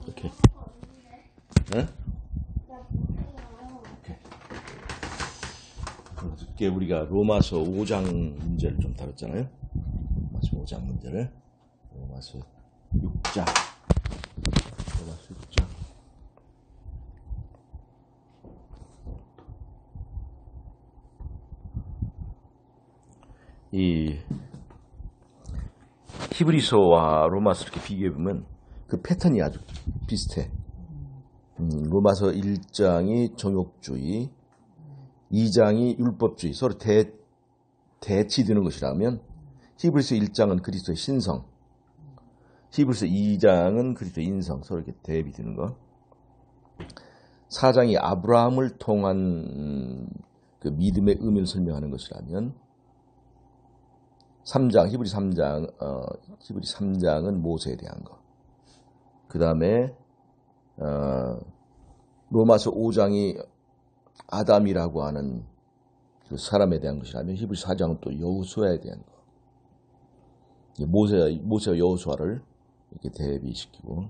이렇게. 응? 이렇게. 어저께 우리가 로마서 5장 문제를 좀 다뤘잖아요. 로마서 5장 문제를. 로마서 6장. 로마서 6장. 이 히브리서와 로마서 이렇게 비교해보면 그 패턴이 아주 비슷해. 로마서 1장이 정욕주의, 2장이 율법주의, 서로 대치되는 것이라면 히브리서 1장은 그리스도의 신성, 히브리서 2장은 그리스도의 인성, 서로 이렇게 대비되는 것. 4장이 아브라함을 통한 그 믿음의 의미를 설명하는 것이라면 3장, 히브리 3장은 모세에 대한 것. 그 다음에 로마서 5장이 아담이라고 하는 그 사람에 대한 것이라면 히브리 4장은 또 여호수아에 대한 것. 모세와 여호수아를 이렇게 대비시키고,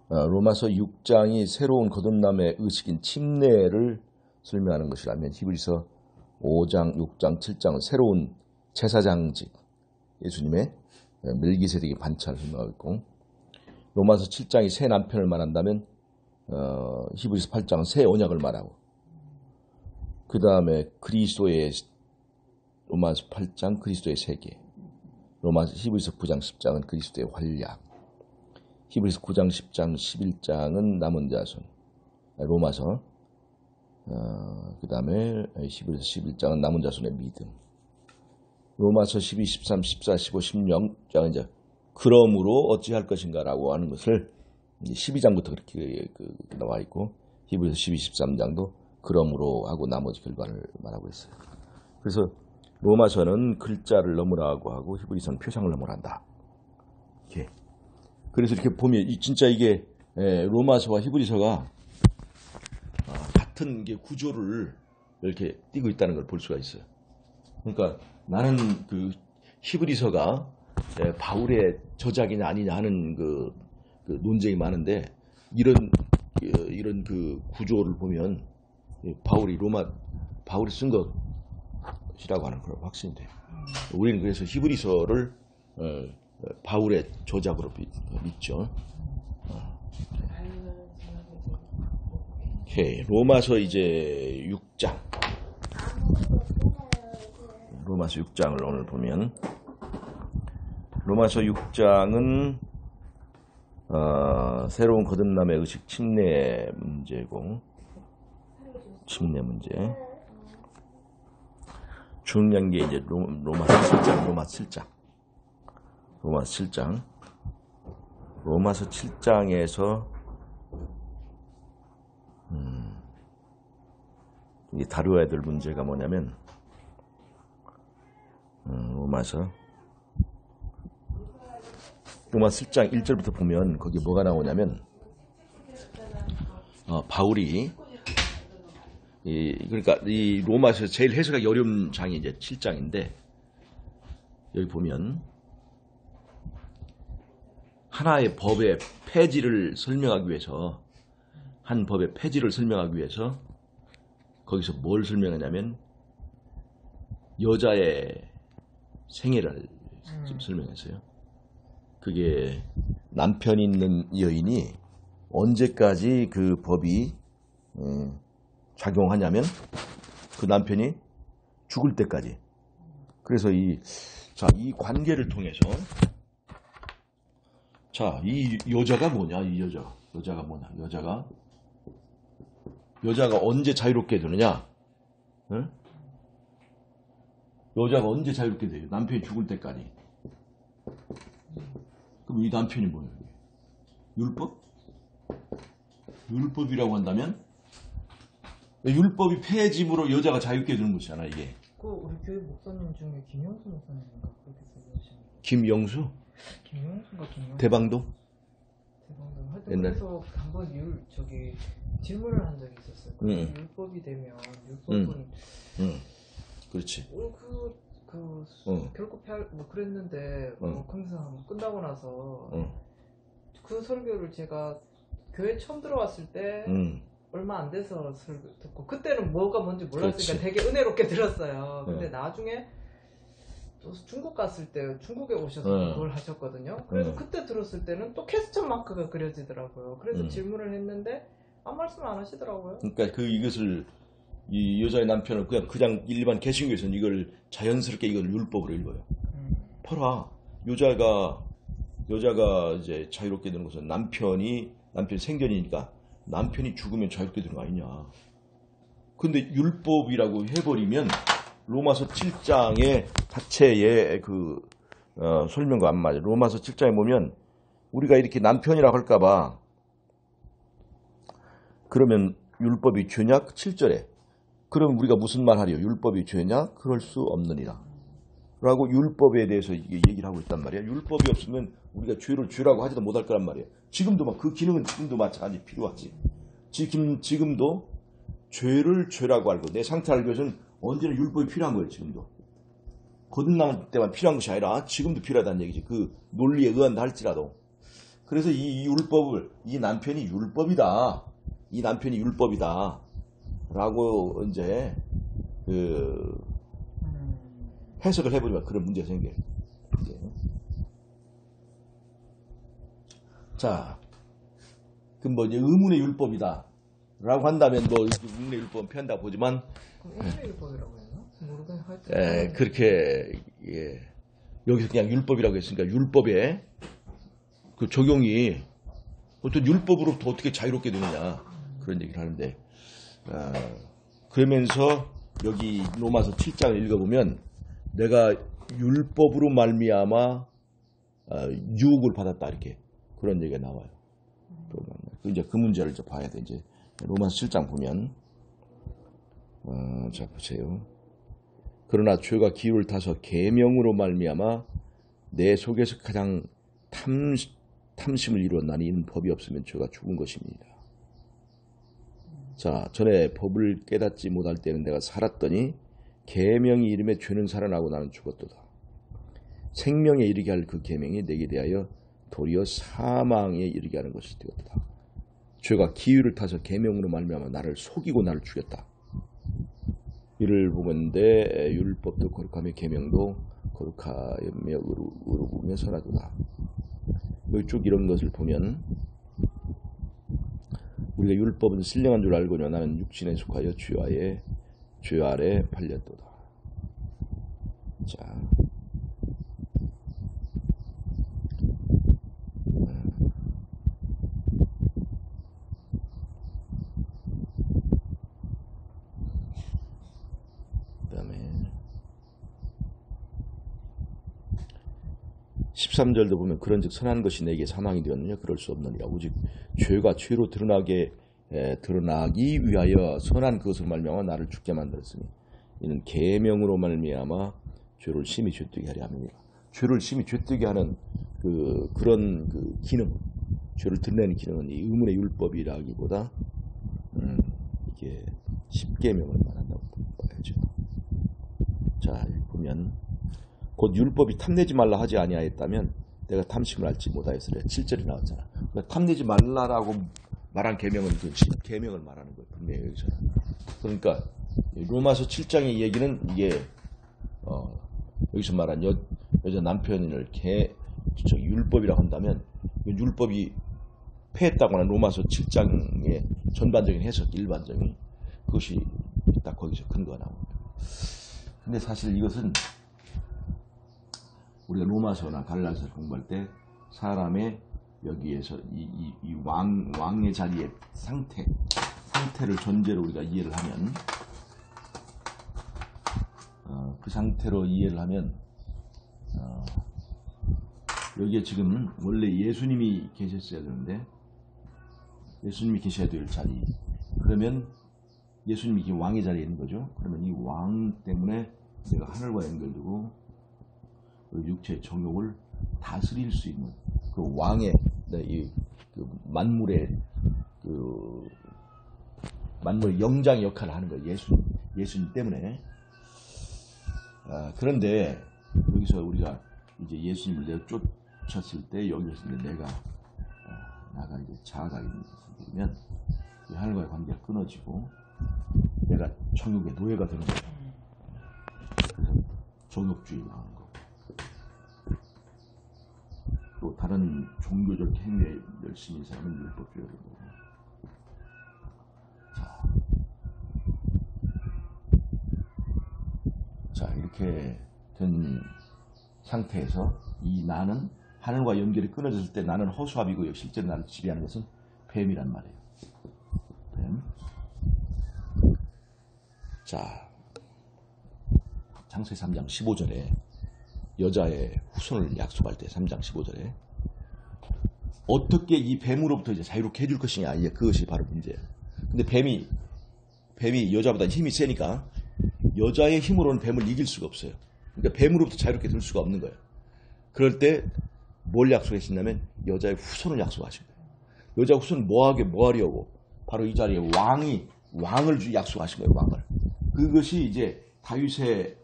로마서 6장이 새로운 거듭남의 의식인 침례를 설명하는 것이라면 히브리서 5장, 6장, 7장은 새로운 제사장직, 예수님의 멜기세덱의 반차를 설명하고 있고, 로마서 7장이 새 남편을 말한다면 히브리서 8장은 새 언약을 말하고, 그 다음에 그리스도의 로마서 8장 그리스도의 세계, 히브리서 9장 10장은 그리스도의 활약, 히브리서 9장 10장 11장은 남은 자손, 로마서 그 다음에 히브리서 11장은 남은 자손의 믿음, 로마서 12, 13, 14, 15, 16장은 이제 그러므로 어찌할 것인가라고 하는 것을 12장부터 그렇게 나와 있고, 히브리서 12, 13장도 그러므로 하고 나머지 결과를 말하고 있어요. 그래서 로마서는 글자를 넘으라고 하고 히브리서는 표상을 넘으란다. 이렇게. 그래서 이렇게 보면 진짜 이게 로마서와 히브리서가 같은 구조를 이렇게 띄고 있다는 걸 볼 수가 있어요. 그러니까 나는 그 히브리서가 바울의 저작이냐 아니냐 하는 그 논쟁이 많은데, 이런 그 구조를 보면 바울이 쓴 것이라고 하는 그런 확신이 돼요. 우리는 그래서 히브리서를 바울의 저작으로 믿죠. 오케이. 로마서 이제 6장. 로마서 6장을 오늘 보면, 로마서 6장은 새로운 거듭남의 의식 침례 문제고, 침례 문제. 중요한 게 이제 로마서 7장에서 다루어야 될 문제가 뭐냐면, 로마서 7장 1절부터 보면 거기 뭐가 나오냐면, 바울이 그러니까 이 로마서 제일 해석하기 어려운 장이 이제 7장인데, 여기 보면 하나의 법의 폐지를 설명하기 위해서, 한 법의 폐지를 설명하기 위해서 거기서 뭘 설명하냐면 여자의 생애를 지금 설명했어요. 그게 남편 있는 여인이 언제까지 그 법이 작용하냐면 그 남편이 죽을 때까지. 그래서 이 관계를 통해서, 이 여자가 뭐냐, 여자가 언제 자유롭게 되느냐? 응? 여자가 언제 자유롭게 돼요? 남편이 죽을 때까지. 그럼 이 남편이 뭐예요? 율법이라고 한다면 율법이 폐해짐으로 여자가 자유롭게 되는 것이잖아, 이게. 우리 교회 목사님 중에 김영수 목사님인가 그렇게 쓰시는. 김영수? 김영수? 대방동? 하여튼 옛날에? 그래서 한번 질문을 한 적이 있었어요. 율법이 되면 율법은 그렇지. 결코 그랬는데 항상 끝나고 나서 그 설교를 제가 교회 처음 들어왔을 때 얼마 안 돼서 설교 듣고 그때는 뭐가 뭔지 몰랐으니까 그렇지. 되게 은혜롭게 들었어요. 근데 네. 나중에 또 중국 갔을 때 중국에 오셔서 그걸 하셨거든요. 그래서 그때 들었을 때는 또 퀘스천 마크가 그려지더라고요. 그래서 질문을 했는데 아무 말씀 안 하시더라고요. 그러니까 이것을 이 여자의 남편은 그냥 일반 개신교에서는 이걸 자연스럽게 이걸 율법으로 읽어요. 봐라, 여자가 이제 자유롭게 되는 것은 남편이 생전이니까 남편이 죽으면 자유롭게 되는 거 아니냐. 근데 율법이라고 해버리면 로마서 7장의 자체의 설명과 안 맞아요. 로마서 7장에 보면 우리가 이렇게 남편이라고 할까봐 그러면 율법이 죄냐? 7절에 그럼 우리가 무슨 말 하려? 율법이 죄냐? 그럴 수 없느니라 라고 율법에 대해서 얘기를 하고 있단 말이야. 율법이 없으면 우리가 죄를 죄라고 하지도 못할 거란 말이야. 지금도 그 기능은 지금도 마찬가지 필요하지. 지금도 죄를 죄라고 알고 내 상태를 알기 위해서는 언제나 율법이 필요한 거예요. 지금도 거듭날 때만 필요한 것이 아니라 지금도 필요하다는 얘기지. 그 논리에 의한다 할지라도. 그래서 이 율법을 이 남편이 율법이다 라고 이제 해석을 해버리면 그런 문제가 생겨요. 자, 그럼 뭐 이제 의문의 율법이다 라고 한다면 뭐 의문의 율법은 편다 보지만 의문의 율법이라고 했나? 모르겠네. 하여튼 그렇게 여기서 그냥 율법이라고 했으니까 율법의 그 적용이 어떤 율법으로부터 어떻게 자유롭게 되느냐 그런 얘기를 하는데 그러면서 여기 로마서 7장을 읽어보면 내가 율법으로 말미암아 유혹을 받았다 이렇게 그런 얘기가 나와요. 이제 그 문제를 이제 봐야 돼. 이제 로마서 7장 보면 자 보세요. 그러나 죄가 기울을 타서 계명으로 말미암아 내 속에서 가장 탐심을 이루었나니 이는 법이 없으면 죄가 죽은 것입니다. 자, 전에 법을 깨닫지 못할 때는 내가 살았더니 계명이 이름에 죄는 살아나고 나는 죽었도다. 생명에 이르게 할 그 계명이 내게 대하여 도리어 사망에 이르게 하는 것이 되었다. 죄가 기울을 타서 계명으로 말미암아 나를 속이고 나를 죽였다. 이를 보건대 율법도 거룩하며 계명도 거룩하며 의로우며 선하도다. 이쪽 이런 것을 보면 우리가 율법은 신령한 줄 알거니와 나는 육신에 속하여 죄 아래 팔렸도다. 자, 그다음에 13절도 보면 그런즉 선한 것이 내게 사망이 되었느냐 그럴 수 없느니라. 오직 죄가 죄로 드러나기 위하여 선한 그것으로 말미암아 나를 죽게 만들었으니 이는 계명으로 말미암아 죄를 심히 죄되게 하려 함이니라. 죄를 심히 죄되게 하는 그런 기능, 죄를 드러내는 기능은 이 의문의 율법이라기보다 이게 십계명을 말한다고 봐야죠. 자, 보면 곧 율법이 탐내지 말라 하지 아니하였다면 내가 탐심을 알지 못하였으리라. 7절이 나왔잖아. 그러니까 탐내지 말라라고 말한 계명은 그 계명을 말하는 거예요. 분명히 여기서는. 그러니까 로마서 7장의 얘기는 이게 여기서 말한 여자 남편을 율법이라고 한다면 율법이 폐했다거나 로마서 7장의 전반적인 해석 일반적인 그것이 딱 거기서 근거가 나옵니다. 근데 사실 이것은 우리가 로마서나 갈라디아서 공부할 때 사람의 여기에서 이 왕의 자리의 상태를 전제로 우리가 이해를 하면 그 상태로 이해를 하면 여기에 지금 원래 예수님이 계셨어야 되는데 예수님이 계셔야 될 자리 그러면 예수님이 왕의 자리에 있는 거죠. 그러면 이 왕 때문에 내가 하늘과 연결되고 육체의 정욕을 다스릴 수 있는 그 왕의 그 만물의 만물의 영장의 역할을 하는 거예요. 예수님 때문에. 그런데 여기서 우리가 이제 예수님을 내가 쫓았을 때 여기서 내가 나가 이제 자아가 있는 것을 들면 이 하늘과의 관계가 끊어지고 내가 천국의 노예가 되는 거예요. 그래서 정욕주의 나오는 거고, 또 다른 종교적 행위에 열심히 사는 율법주의가 되는 거고. 자, 이렇게 된 상태에서 이 나는 하늘과 연결이 끊어졌을 때 나는 허수아비고 실제로 나를 지배하는 것은 뱀이란 말이에요. 뱀. 자, 창세기 3장 15절에 여자의 후손을 약속할 때 3장 15절에 어떻게 이 뱀으로부터 이제 자유롭게 해줄 것이냐, 이제 그것이 바로 문제예요. 근데 뱀이 여자보다 힘이 세니까 여자의 힘으로는 뱀을 이길 수가 없어요. 그러니까 뱀으로부터 자유롭게 될 수가 없는 거예요. 그럴 때 뭘 약속하셨냐면 여자의 후손을 약속하신 거예요. 여자 후손은 뭐 하려고? 바로 이 자리에 왕을 약속하신 거예요. 왕을. 그것이 이제 다윗의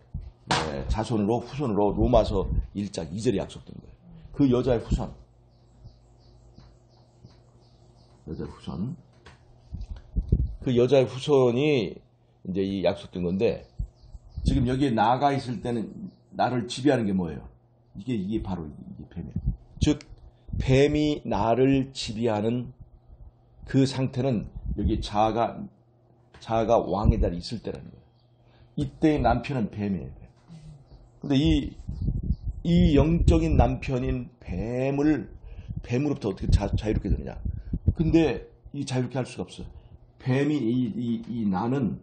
자손으로 후손으로 로마서 1장 2절에 약속된 거예요. 그 여자의 후손. 그 여자의 후손이 이제 이 약속된 건데, 지금 여기에 나가 있을 때는 나를 지배하는 게 뭐예요? 이게 바로 이게 뱀이에요. 즉 뱀이 나를 지배하는 그 상태는 여기 자아가 왕의 자리에 있을 때라는 거예요. 이때의 남편은 뱀이에요. 근데 이 영적인 남편인 뱀으로부터 어떻게 자유롭게 되느냐? 근데 이 자유롭게 할 수가 없어요. 뱀이 나는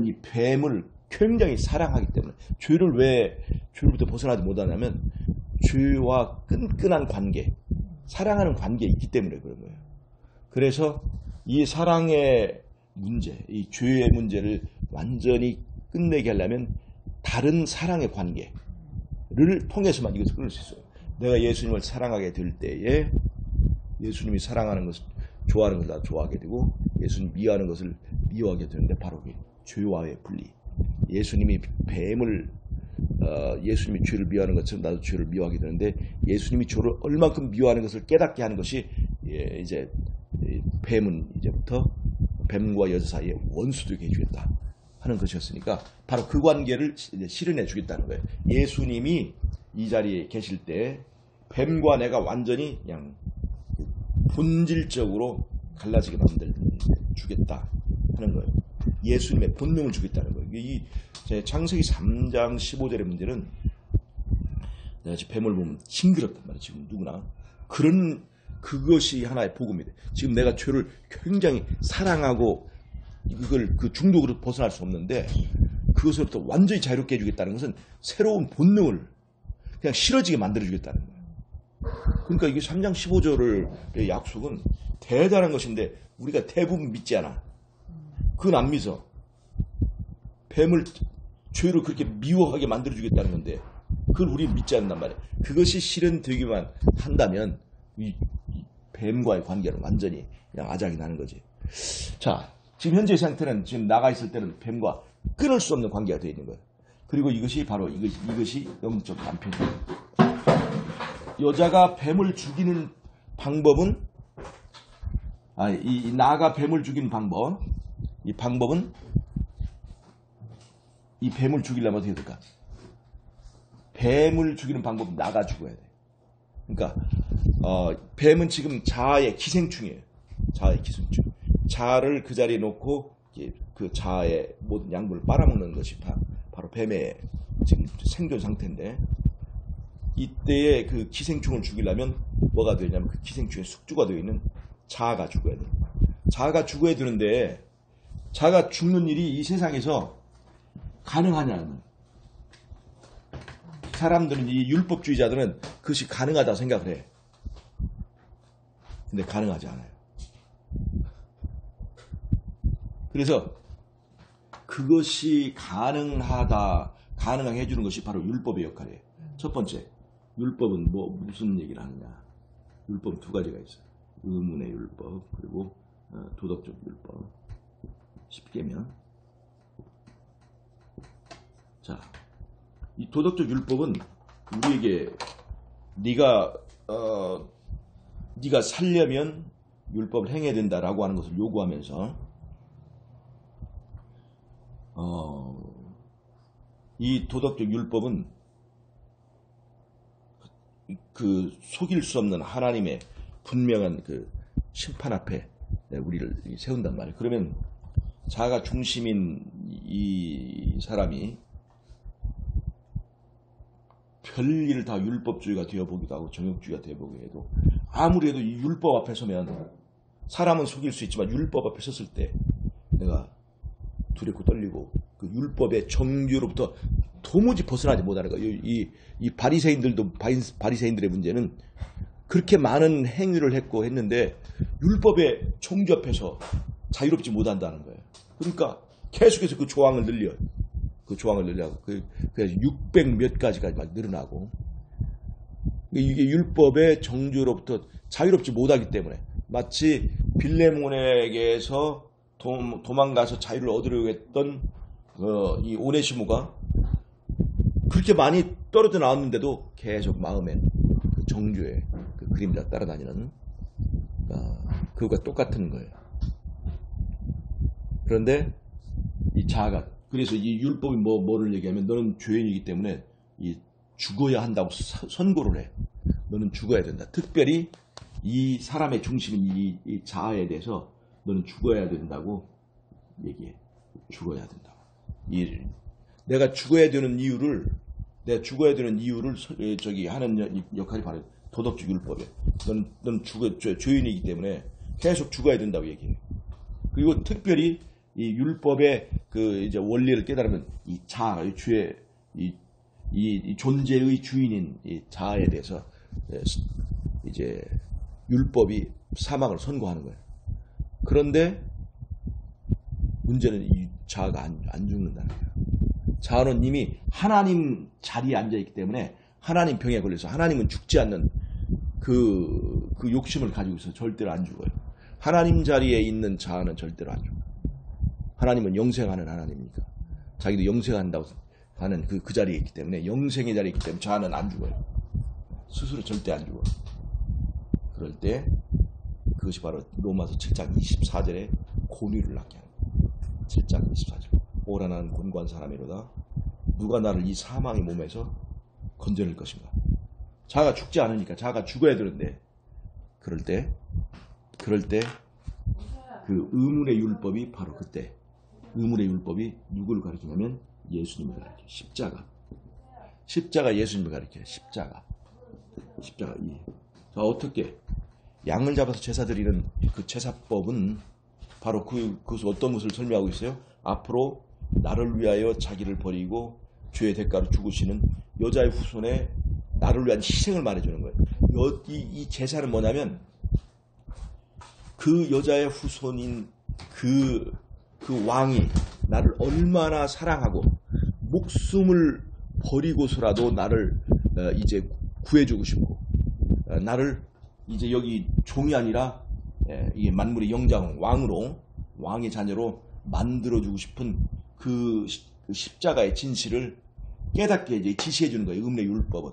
이 뱀을 굉장히 사랑하기 때문에 죄로부터 벗어나지 못하냐면 죄와 끈끈한 관계, 사랑하는 관계에 있기 때문에 그런 거예요. 그래서 이 사랑의 문제, 이 죄의 문제를 완전히 끝내게 하려면 다른 사랑의 관계를 통해서만 이것을 끊을 수 있어요. 내가 예수님을 사랑하게 될 때에 예수님이 사랑하는 것을 좋아하는 것을 다 좋아하게 되고 예수님 미워하는 것을 미워하게 되는데 바로 그게 죄와의 분리. 예수님이 예수님이 죄를 미워하는 것처럼 나도 죄를 미워하게 되는데 예수님이 죄를 얼만큼 미워하는 것을 깨닫게 하는 것이 이제 뱀은 이제부터 뱀과 여자 사이에 원수 되게 해주겠다 하는 것이었으니까 바로 그 관계를 이제 실현해 주겠다는 거예요. 예수님이 이 자리에 계실 때 뱀과 내가 완전히 그냥 본질적으로 갈라지게 주겠다 하는 거예요. 예수님의 본능을 주겠다는 거예요. 이 창세기 3장 15절의 문제는 내가 지금 뱀을 보면 징그럽단 말이에요. 지금 누구나 그것이 하나의 복음이래. 지금 내가 죄를 굉장히 사랑하고 그 중독으로 벗어날 수 없는데 그것으로부터 완전히 자유롭게 해주겠다는 것은 새로운 본능을 그냥 싫어지게 만들어주겠다는 거예요. 그러니까 이게 3장 15절의 약속은 대단한 것인데 우리가 대부분 믿지 않아. 그건 안 믿어. 뱀을 죄로 그렇게 미워하게 만들어주겠다는 건데 그걸 우리 믿지 않는단 말이에요. 그것이 실현되기만 한다면 이 뱀과의 관계는 완전히 그냥 아작이 나는 거지. 자, 지금 현재 상태는 지금 나가 있을 때는 뱀과 끊을 수 없는 관계가 되어 있는 거예요. 그리고 이것이 바로 이것이 영적 남편이에요. 여자가 뱀을 죽이는 방법은 이 나가 뱀을 죽이는 방법. 이 방법은 이 뱀을 죽이려면 어떻게 될까? 뱀을 죽이는 방법은 나가 죽어야 돼. 그러니까 뱀은 지금 자아의 기생충이에요. 자아의 기생충. 자아를 그 자리에 놓고 그 자아의 모든 양분을 빨아먹는 것이 바로 뱀의 지금 생존 상태인데 이때에 그 기생충을 죽이려면 뭐가 되냐면 그 기생충의 숙주가 되어 있는 자아가 죽어야 돼요. 자아가 죽어야 되는데 자아가 죽는 일이 이 세상에서 가능하냐는 사람들은 이 율법주의자들은 그것이 가능하다고 생각을 해. 근데 가능하지 않아요. 그래서 그것이 가능하게 해주는 것이 바로 율법의 역할이에요. 첫 번째, 율법은 무슨 얘기를 하느냐. 율법은 두 가지가 있어요. 의문의 율법, 그리고 도덕적 율법. 10계명. 자, 이 도덕적 율법은 우리에게 네가 네가 살려면 율법을 행해야 된다라고 하는 것을 요구하면서 이 도덕적 율법은 그 속일 수 없는 하나님의 분명한 그 심판 앞에 우리를 세운단 말이에요. 그러면 자아가 중심인 이 사람이 별일을 다 율법주의가 되어보기도 하고 정욕주의가 되어보기도 해도 아무리 해도 이 율법 앞에 서면 사람은 속일 수 있지만 율법 앞에 섰을 때 내가 두렵고 떨리고 그 율법의 정죄로부터 도무지 벗어나지 못하는 거예요. 이 바리새인들도 바리새인들의 문제는 그렇게 많은 행위를 했는데 율법의 정죄 앞에서 자유롭지 못한다는 거예요. 그러니까 계속해서 그 조항을 늘려요. 그 조항을 늘려고 그래서 600 몇 가지가 막 늘어나고 이게 율법의 정죄로부터 자유롭지 못하기 때문에 마치 빌레몬에게서 도망가서 자유를 얻으려고 했던 이 오네시모가 그렇게 많이 떨어져 나왔는데도 계속 마음에 그 정죄의 그 그림자 따라다니는 그거가 똑같은 거예요. 그런데 이 자아가 그래서 이 율법이 뭐를 얘기하면 너는 죄인이기 때문에 죽어야 한다고 선고를 해. 너는 죽어야 된다. 특별히 이 사람의 중심인 이 자아에 대해서 너는 죽어야 된다고 얘기해. 죽어야 된다. 내가 죽어야 되는 이유를 저기 하는 역할이 바로 도덕적 율법이야. 넌 죄인이기 때문에 계속 죽어야 된다고 얘기해. 그리고 특별히 이 율법의 그 이제 원리를 깨달으면 이 자아, 이 죄의 이 존재의 주인인 이 자아에 대해서 이제 율법이 사망을 선고하는 거예요. 그런데 문제는 이 자아가 안 죽는다는 거예요. 자아는 이미 하나님 자리에 앉아있기 때문에 하나님 병에 걸려서 하나님은 죽지 않는 그 욕심을 가지고 있어서 절대로 안 죽어요. 하나님 자리에 있는 자아는 절대로 안 죽어요. 하나님은 영생하는 하나님이니까 자기도 영생한다고 하는 그 자리에 있기 때문에 영생의 자리에 있기 때문에 자아는 안 죽어요. 스스로 절대 안 죽어요. 그럴 때 그것이 바로 로마서 7장 24절에 권위를 낳게 하는 거예요. 7장 24절 오라 나는 곤고한 사람이로다. 누가 나를 이 사망의 몸에서 건져낼 것인가. 자아가 죽지 않으니까 자아가 죽어야 되는데 그럴 때 그 의문의 율법이 바로 그때 의문의 율법이 누구를 가리키냐면 예수님을 가리켜요. 십자가 예수님을 가리켜요. 십자가 자, 어떻게 양을 잡아서 제사 드리는 그 제사법은 바로 그것을 어떤 것을 설명하고 있어요? 앞으로 나를 위하여 자기를 버리고 죄의 대가로 죽으시는 여자의 후손에 나를 위한 희생을 말해주는 거예요. 이 제사는 뭐냐면 그 여자의 후손인 그 왕이 나를 얼마나 사랑하고 목숨을 버리고서라도 나를 이제 구해주고 싶고 나를 이제 여기 종이 아니라 이게 만물의 영장 왕의 자녀로 만들어주고 싶은 그 십자가의 진실을 깨닫게 이제 지시해 주는 거예요. 의문의 율법은.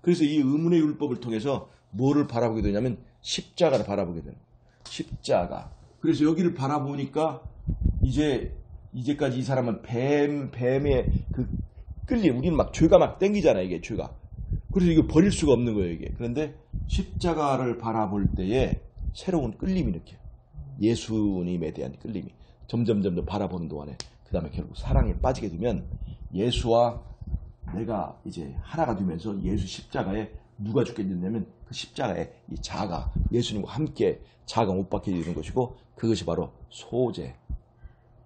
그래서 이 의문의 율법을 통해서 뭐를 바라보게 되냐면 십자가를 바라보게 되는 거예요. 십자가. 그래서 여기를 바라보니까 이제까지 이 사람은 뱀의 그 끌림, 우리는 막 죄가 막 땡기잖아요, 이게 죄가. 그래서 이거 버릴 수가 없는 거예요, 이게. 그런데 십자가를 바라볼 때에 새로운 끌림이 이렇게 예수님에 대한 끌림이 점점 바라보는 동안에 그 다음에 결국 사랑에 빠지게 되면 예수와 내가 이제 하나가 되면서 예수 십자가에 누가 죽게 되냐면 그 십자가에 이 자아가 예수님과 함께 자아가 못 박혀 되는 것이고 그것이 바로 소재.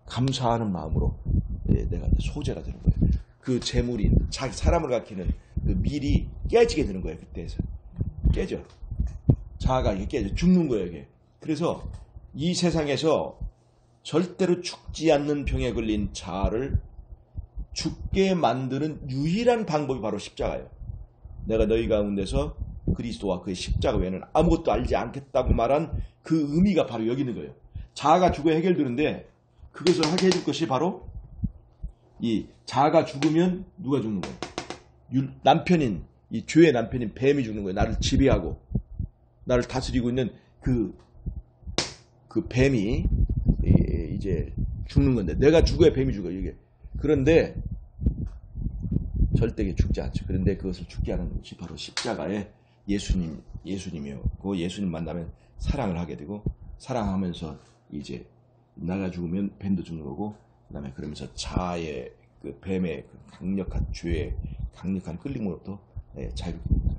감사하는 마음으로 내가 소재가 되는 거예요. 그 재물인 자기 사람을 가리키는 그 밀이 깨지게 되는 거예요. 그때에서 깨져. 자아가 이게 깨져 죽는 거예요. 이게. 그래서 이 세상에서 절대로 죽지 않는 병에 걸린 자아를 죽게 만드는 유일한 방법이 바로 십자가예요. 내가 너희 가운데서 그리스도와 그의 십자가 외에는 아무것도 알지 않겠다고 말한 그 의미가 바로 여기 있는 거예요. 자아가 죽어야 해결되는데 그것을 하게 해줄 것이 바로 이 자아가 죽으면 누가 죽는 거예요? 남편인 이 죄의 남편인 뱀이 죽는 거예요. 나를 지배하고 나를 다스리고 있는 그 뱀이 이제 죽는 건데, 내가 죽어야 뱀이 죽어, 이게. 그런데 절대 죽지 않죠. 그런데 그것을 죽게 하는 것이 바로 십자가의 예수님이요. 그 예수님 만나면 사랑을 하게 되고, 사랑하면서 이제 나가 죽으면 뱀도 죽는 거고, 그다음에 그러면서 자아의 그 뱀의 그 강력한 죄의 강력한 끌림으로부터 자유롭게 됩니다.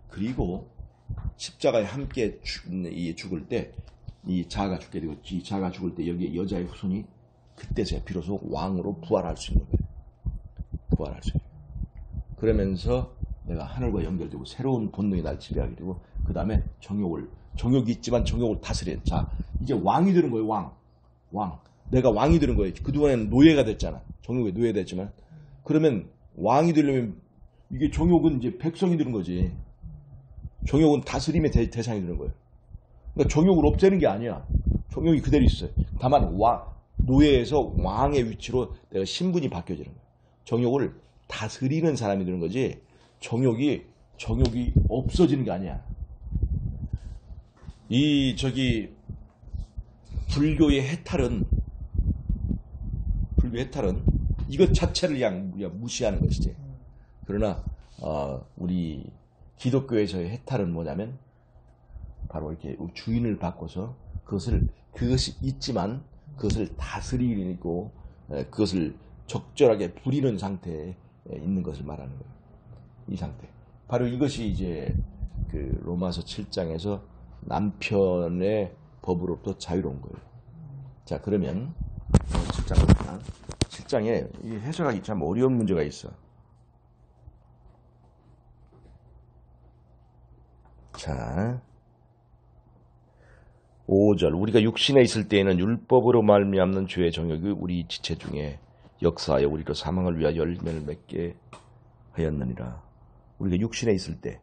그리고 십자가에 함께 죽을 때 이 자아가 죽게 되고, 이 자아가 죽을 때 여기에 여자의 후손이 그때서야 비로소 왕으로 부활할 수 있는 거예요. 부활할 수 있는 거예요. 그러면서 내가 하늘과 연결되고 새로운 본능이 날 지배하게 되고, 그 다음에 정욕이 있지만 정욕을 다스리는, 자 이제 왕이 되는 거예요. 왕. 내가 왕이 되는 거예요. 그동안에는 노예가 됐잖아. 정욕에 노예됐지만, 그러면 왕이 되려면 이게 정욕은 이제 백성이 되는 거지. 정욕은 다스림의 대상이 되는 거예요. 그러니까 정욕을 없애는 게 아니야. 정욕이 그대로 있어요. 다만 노예에서 왕의 위치로 내가 신분이 바뀌어지는 거예요. 정욕을 다스리는 사람이 되는 거지, 정욕이 없어지는 게 아니야. 불교의 해탈은 이것 자체를 그냥 무시하는 것이지. 그러나 우리 기독교에서의 해탈은 뭐냐면, 바로 이렇게 주인을 바꿔서 그것이 있지만 그것을 다스리고 그것을 적절하게 부리는 상태에 있는 것을 말하는 거예요. 이 상태. 바로 이것이 이제 그 로마서 7장에서 남편의 법으로부터 자유로운 거예요. 자, 그러면 7장에 해석하기 참 어려운 문제가 있어. 자, 5절. 우리가 육신에 있을 때에는 율법으로 말미암는 죄의 정욕이 우리 지체 중에 역사하여 우리로 사망을 위하여 열매를 맺게 하였느니라. 우리가 육신에 있을 때,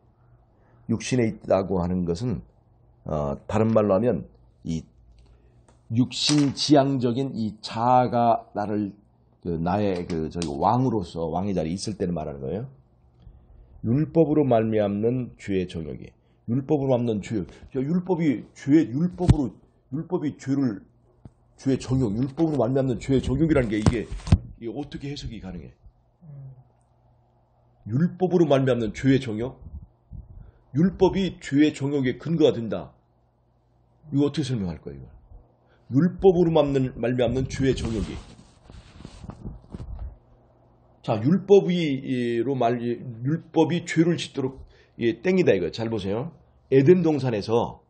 육신에 있다고 하는 것은 다른 말로 하면 이 육신지향적인 이 자아가 나의 왕으로서 왕의 자리에 있을 때는 말하는 거예요. 율법으로 말미암는 죄의 정욕이, 율법으로 말미암는 죄, 죄의 정욕, 율법으로 말미암는 죄의 정욕이라는 게 이게 어떻게 해석이 가능해? 율법으로 말미암는 죄의 정욕? 율법이 죄의 정욕의 근거가 된다. 이거 어떻게 설명할 거야, 이거? 율법으로 말미암는 죄의 정욕이. 자, 율법이 죄를 짓도록 땡기다 이거. 잘 보세요. 에덴 동산에서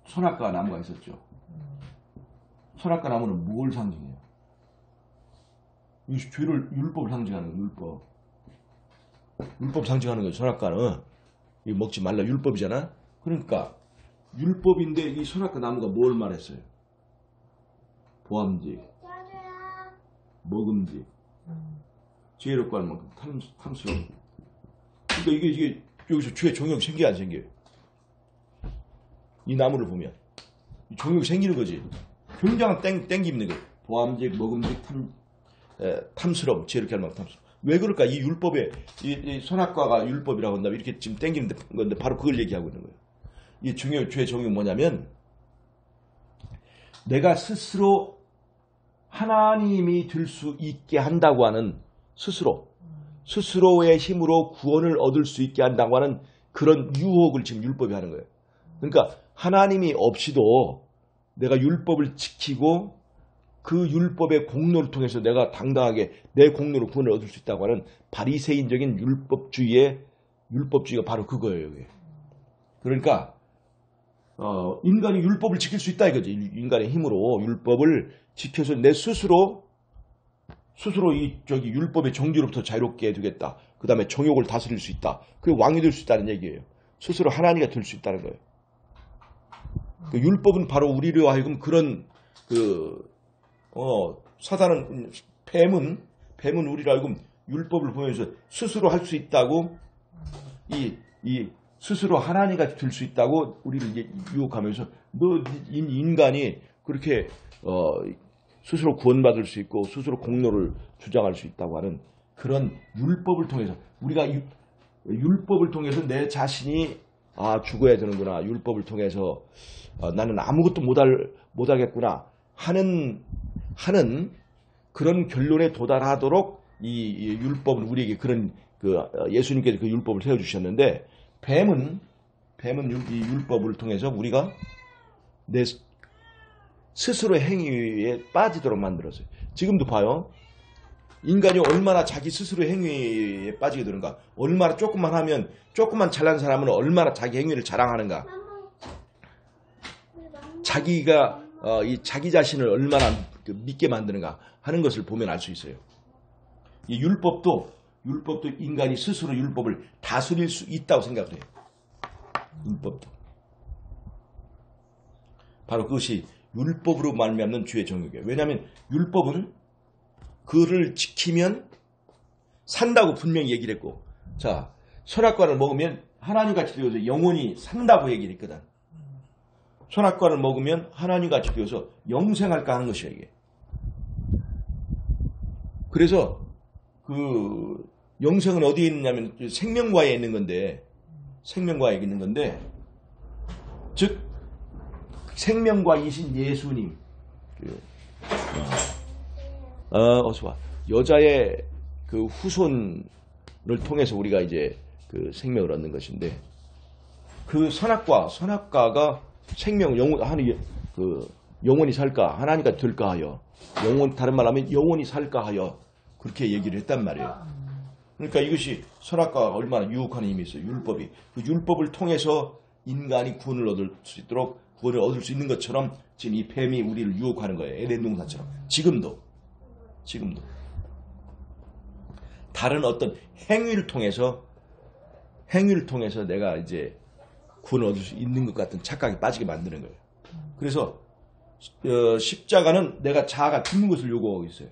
선악과 나무가 있었죠. 선악과 나무는 뭘 상징해요? 이 율법을 상징하는 거예요. 율법 상징하는 거예요. 선악과는 이거 먹지 말라 율법이잖아. 그러니까 율법인데 이 선악과 나무가 뭘 말했어요? 보암직, 먹음직, 지혜롭고 할 만큼 탐스러움. 그러니까 이게 여기서 죄의 정욕이 생겨야 안 생겨요? 이 나무를 보면 이 정욕이 생기는 거지. 굉장한 땡김는 거예요. 보암직, 먹음직, 탐스러움, 지혜롭게 할 만큼 탐스러움. 왜 그럴까? 이 율법에 이 선악과가 율법이라고 한다면 이렇게 지금 땡기는 건데 바로 그걸 얘기하고 있는 거예요. 이 죄의 정욕이 뭐냐면, 내가 스스로 하나님이 될 수 있게 한다고 하는 스스로의 힘으로 구원을 얻을 수 있게 한다고 하는 그런 유혹을 지금 율법이 하는 거예요. 그러니까 하나님이 없이도 내가 율법을 지키고 그 율법의 공로를 통해서 내가 당당하게 내 공로로 구원을 얻을 수 있다고 하는 바리새인적인 율법주의가 바로 그거예요. 그러니까 인간이 율법을 지킬 수 있다 이거지. 인간의 힘으로 율법을 지켜서 내 스스로 이 율법의 정죄로부터 자유롭게 해두겠다. 그 다음에 정욕을 다스릴 수 있다. 그게 왕이 될 수 있다는 얘기예요. 스스로 하나님이 될 수 있다는 거예요. 그 율법은 바로 우리로 하여금 그런 사단은 뱀은 우리로 하여금 율법을 보면서 스스로 할 수 있다고 이 스스로 하나님이 될 수 있다고 우리를 이제 유혹하면서 너 인간이 그렇게 스스로 구원받을 수 있고 스스로 공로를 주장할 수 있다고 하는 그런 율법을 통해서 우리가 율법을 통해서 내 자신이 죽어야 되는구나. 율법을 통해서 나는 아무것도 못하겠구나 하는 그런 결론에 도달하도록 이 율법은 우리에게 그런 예수님께서 그 율법을 세워주셨는데 뱀은 이 율법을 통해서 우리가 내 스스로의 행위에 빠지도록 만들었어요. 지금도 봐요. 인간이 얼마나 자기 스스로의 행위에 빠지게 되는가. 얼마나 조금만 잘난 사람은 얼마나 자기 행위를 자랑하는가. 자기가 자기 자신을 얼마나 믿게 만드는가 하는 것을 보면 알 수 있어요. 이 율법도 인간이 스스로 율법을 다스릴 수 있다고 생각을 해요. 율법도. 바로 그것이 율법으로 말미암는 주의 정욕이에요. 왜냐하면 율법은 그를 지키면 산다고 분명히 얘기를 했고, 자, 선악과를 먹으면 하나님같이 되어서 영원히 산다고 얘기를 했거든. 선악과를 먹으면 하나님같이 되어서 영생할까 하는 것이야, 이게. 그래서 그 영생은 어디에 있느냐면 생명과에 있는 건데, 즉 생명과이신 예수님, 어서 와. 여자의 그 후손을 통해서 우리가 이제 그 생명을 얻는 것인데, 그 선악과가 생명 영원히 살까 하나님과 될까 하여, 다른 말하면 영원히 살까 하여 그렇게 얘기를 했단 말이에요. 그러니까 이것이 선악과가 얼마나 유혹하는 힘이 있어요. 율법이. 그 율법을 통해서 인간이 구원을 얻을 수 있도록, 구원을 얻을 수 있는 것처럼 지금 이 뱀이 우리를 유혹하는 거예요. 에덴 동산처럼. 지금도 다른 어떤 행위를 통해서 내가 이제 구원을 얻을 수 있는 것 같은 착각에 빠지게 만드는 거예요. 그래서 십자가는 내가 자아가 죽는 것을 요구하고 있어요.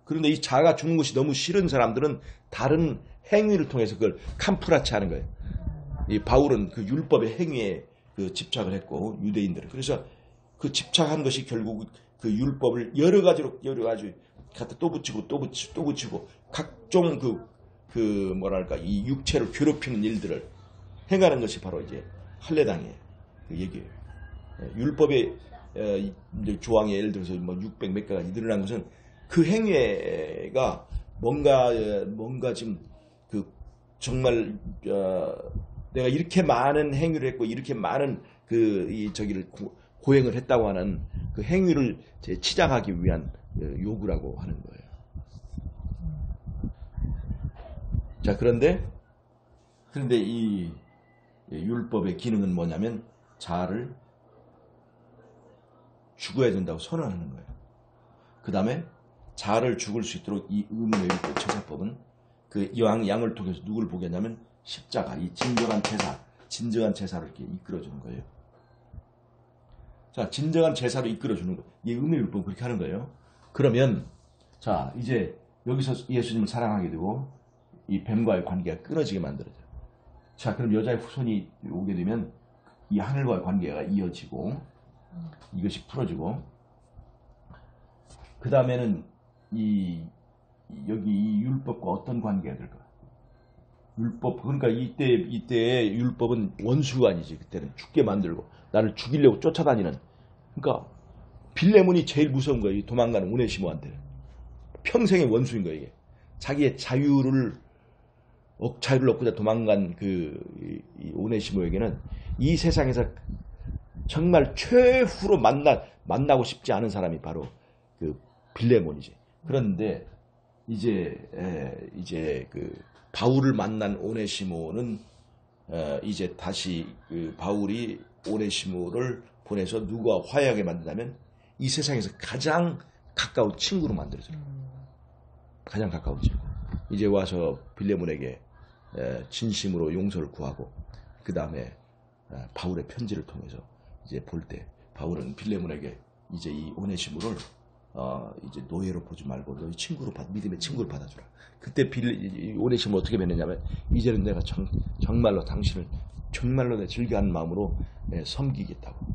그런데 이 자아가 죽는 것이 너무 싫은 사람들은 다른 행위를 통해서 그걸 캄프라치 하는 거예요. 이 바울은 그 율법의 행위에 그 집착을 했고, 유대인들은. 그래서 그 집착한 것이 결국 그 율법을 여러 가지 갖다 또 붙이고 각종 이 육체를 괴롭히는 일들을 행하는 것이 바로 이제 할례당의 그 얘기예요. 율법의 조항에 예를 들어서 600 몇 가지 늘어난 것은 그 행위가 뭔가 지금 정말 내가 이렇게 많은 행위를 했고 이렇게 많은 저기를 고행을 했다고 하는 그 행위를 치장하기 위한 요구라고 하는 거예요. 자, 그런데 이 율법의 기능은 뭐냐면 자아를 죽어야 된다고 선언하는 거예요. 그 다음에 자아를 죽을 수 있도록 이 의문의 율법 제사법은 그 양을 통해서 누굴 보게 하냐면 십자가, 이 진정한 제사를 이렇게 이끌어주는 거예요. 자, 진정한 제사로 이끌어주는 거. 이 의문의 율법은 그렇게 하는 거예요. 그러면 자, 이제 여기서 예수님을 사랑하게 되고 이 뱀과의 관계가 끊어지게 만들어져요. 자, 그럼 여자의 후손이 오게 되면 이 하늘과의 관계가 이어지고 이것이 풀어지고, 그 다음에는 여기 이 율법과 어떤 관계가 될까? 율법, 그러니까 이때의 율법은 원수가 아니지. 그때는 죽게 만들고 나를 죽이려고 쫓아다니는, 그러니까 빌레몬이 제일 무서운 거예요. 도망가는 오네시모한테는 평생의 원수인 거예요. 이게 자기의 자유를 얻고자 도망간 이 오네시모에게는 이 세상에서 정말 최후로 만나고 싶지 않은 사람이 바로 그 빌레몬이지. 그런데 이제 그 바울을 만난 오네시모는 이제 다시 그 바울이 오네시모를 보내서 누구와 화해하게 만든다면 이 세상에서 가장 가까운 친구로 만들어져요. 가장 가까운 친구. 이제 와서 빌레몬에게 진심으로 용서를 구하고, 그 다음에 바울의 편지를 통해서 이제 볼 때 바울은 빌레몬에게 이제 이 오네시모를 이제 노예로 보지 말고 너희 믿음의 친구를 받아주라. 그때 오네시모 어떻게 변했냐면, 이제는 내가 정말로 당신을 정말로 내 즐겨하는 마음으로 섬기겠다고.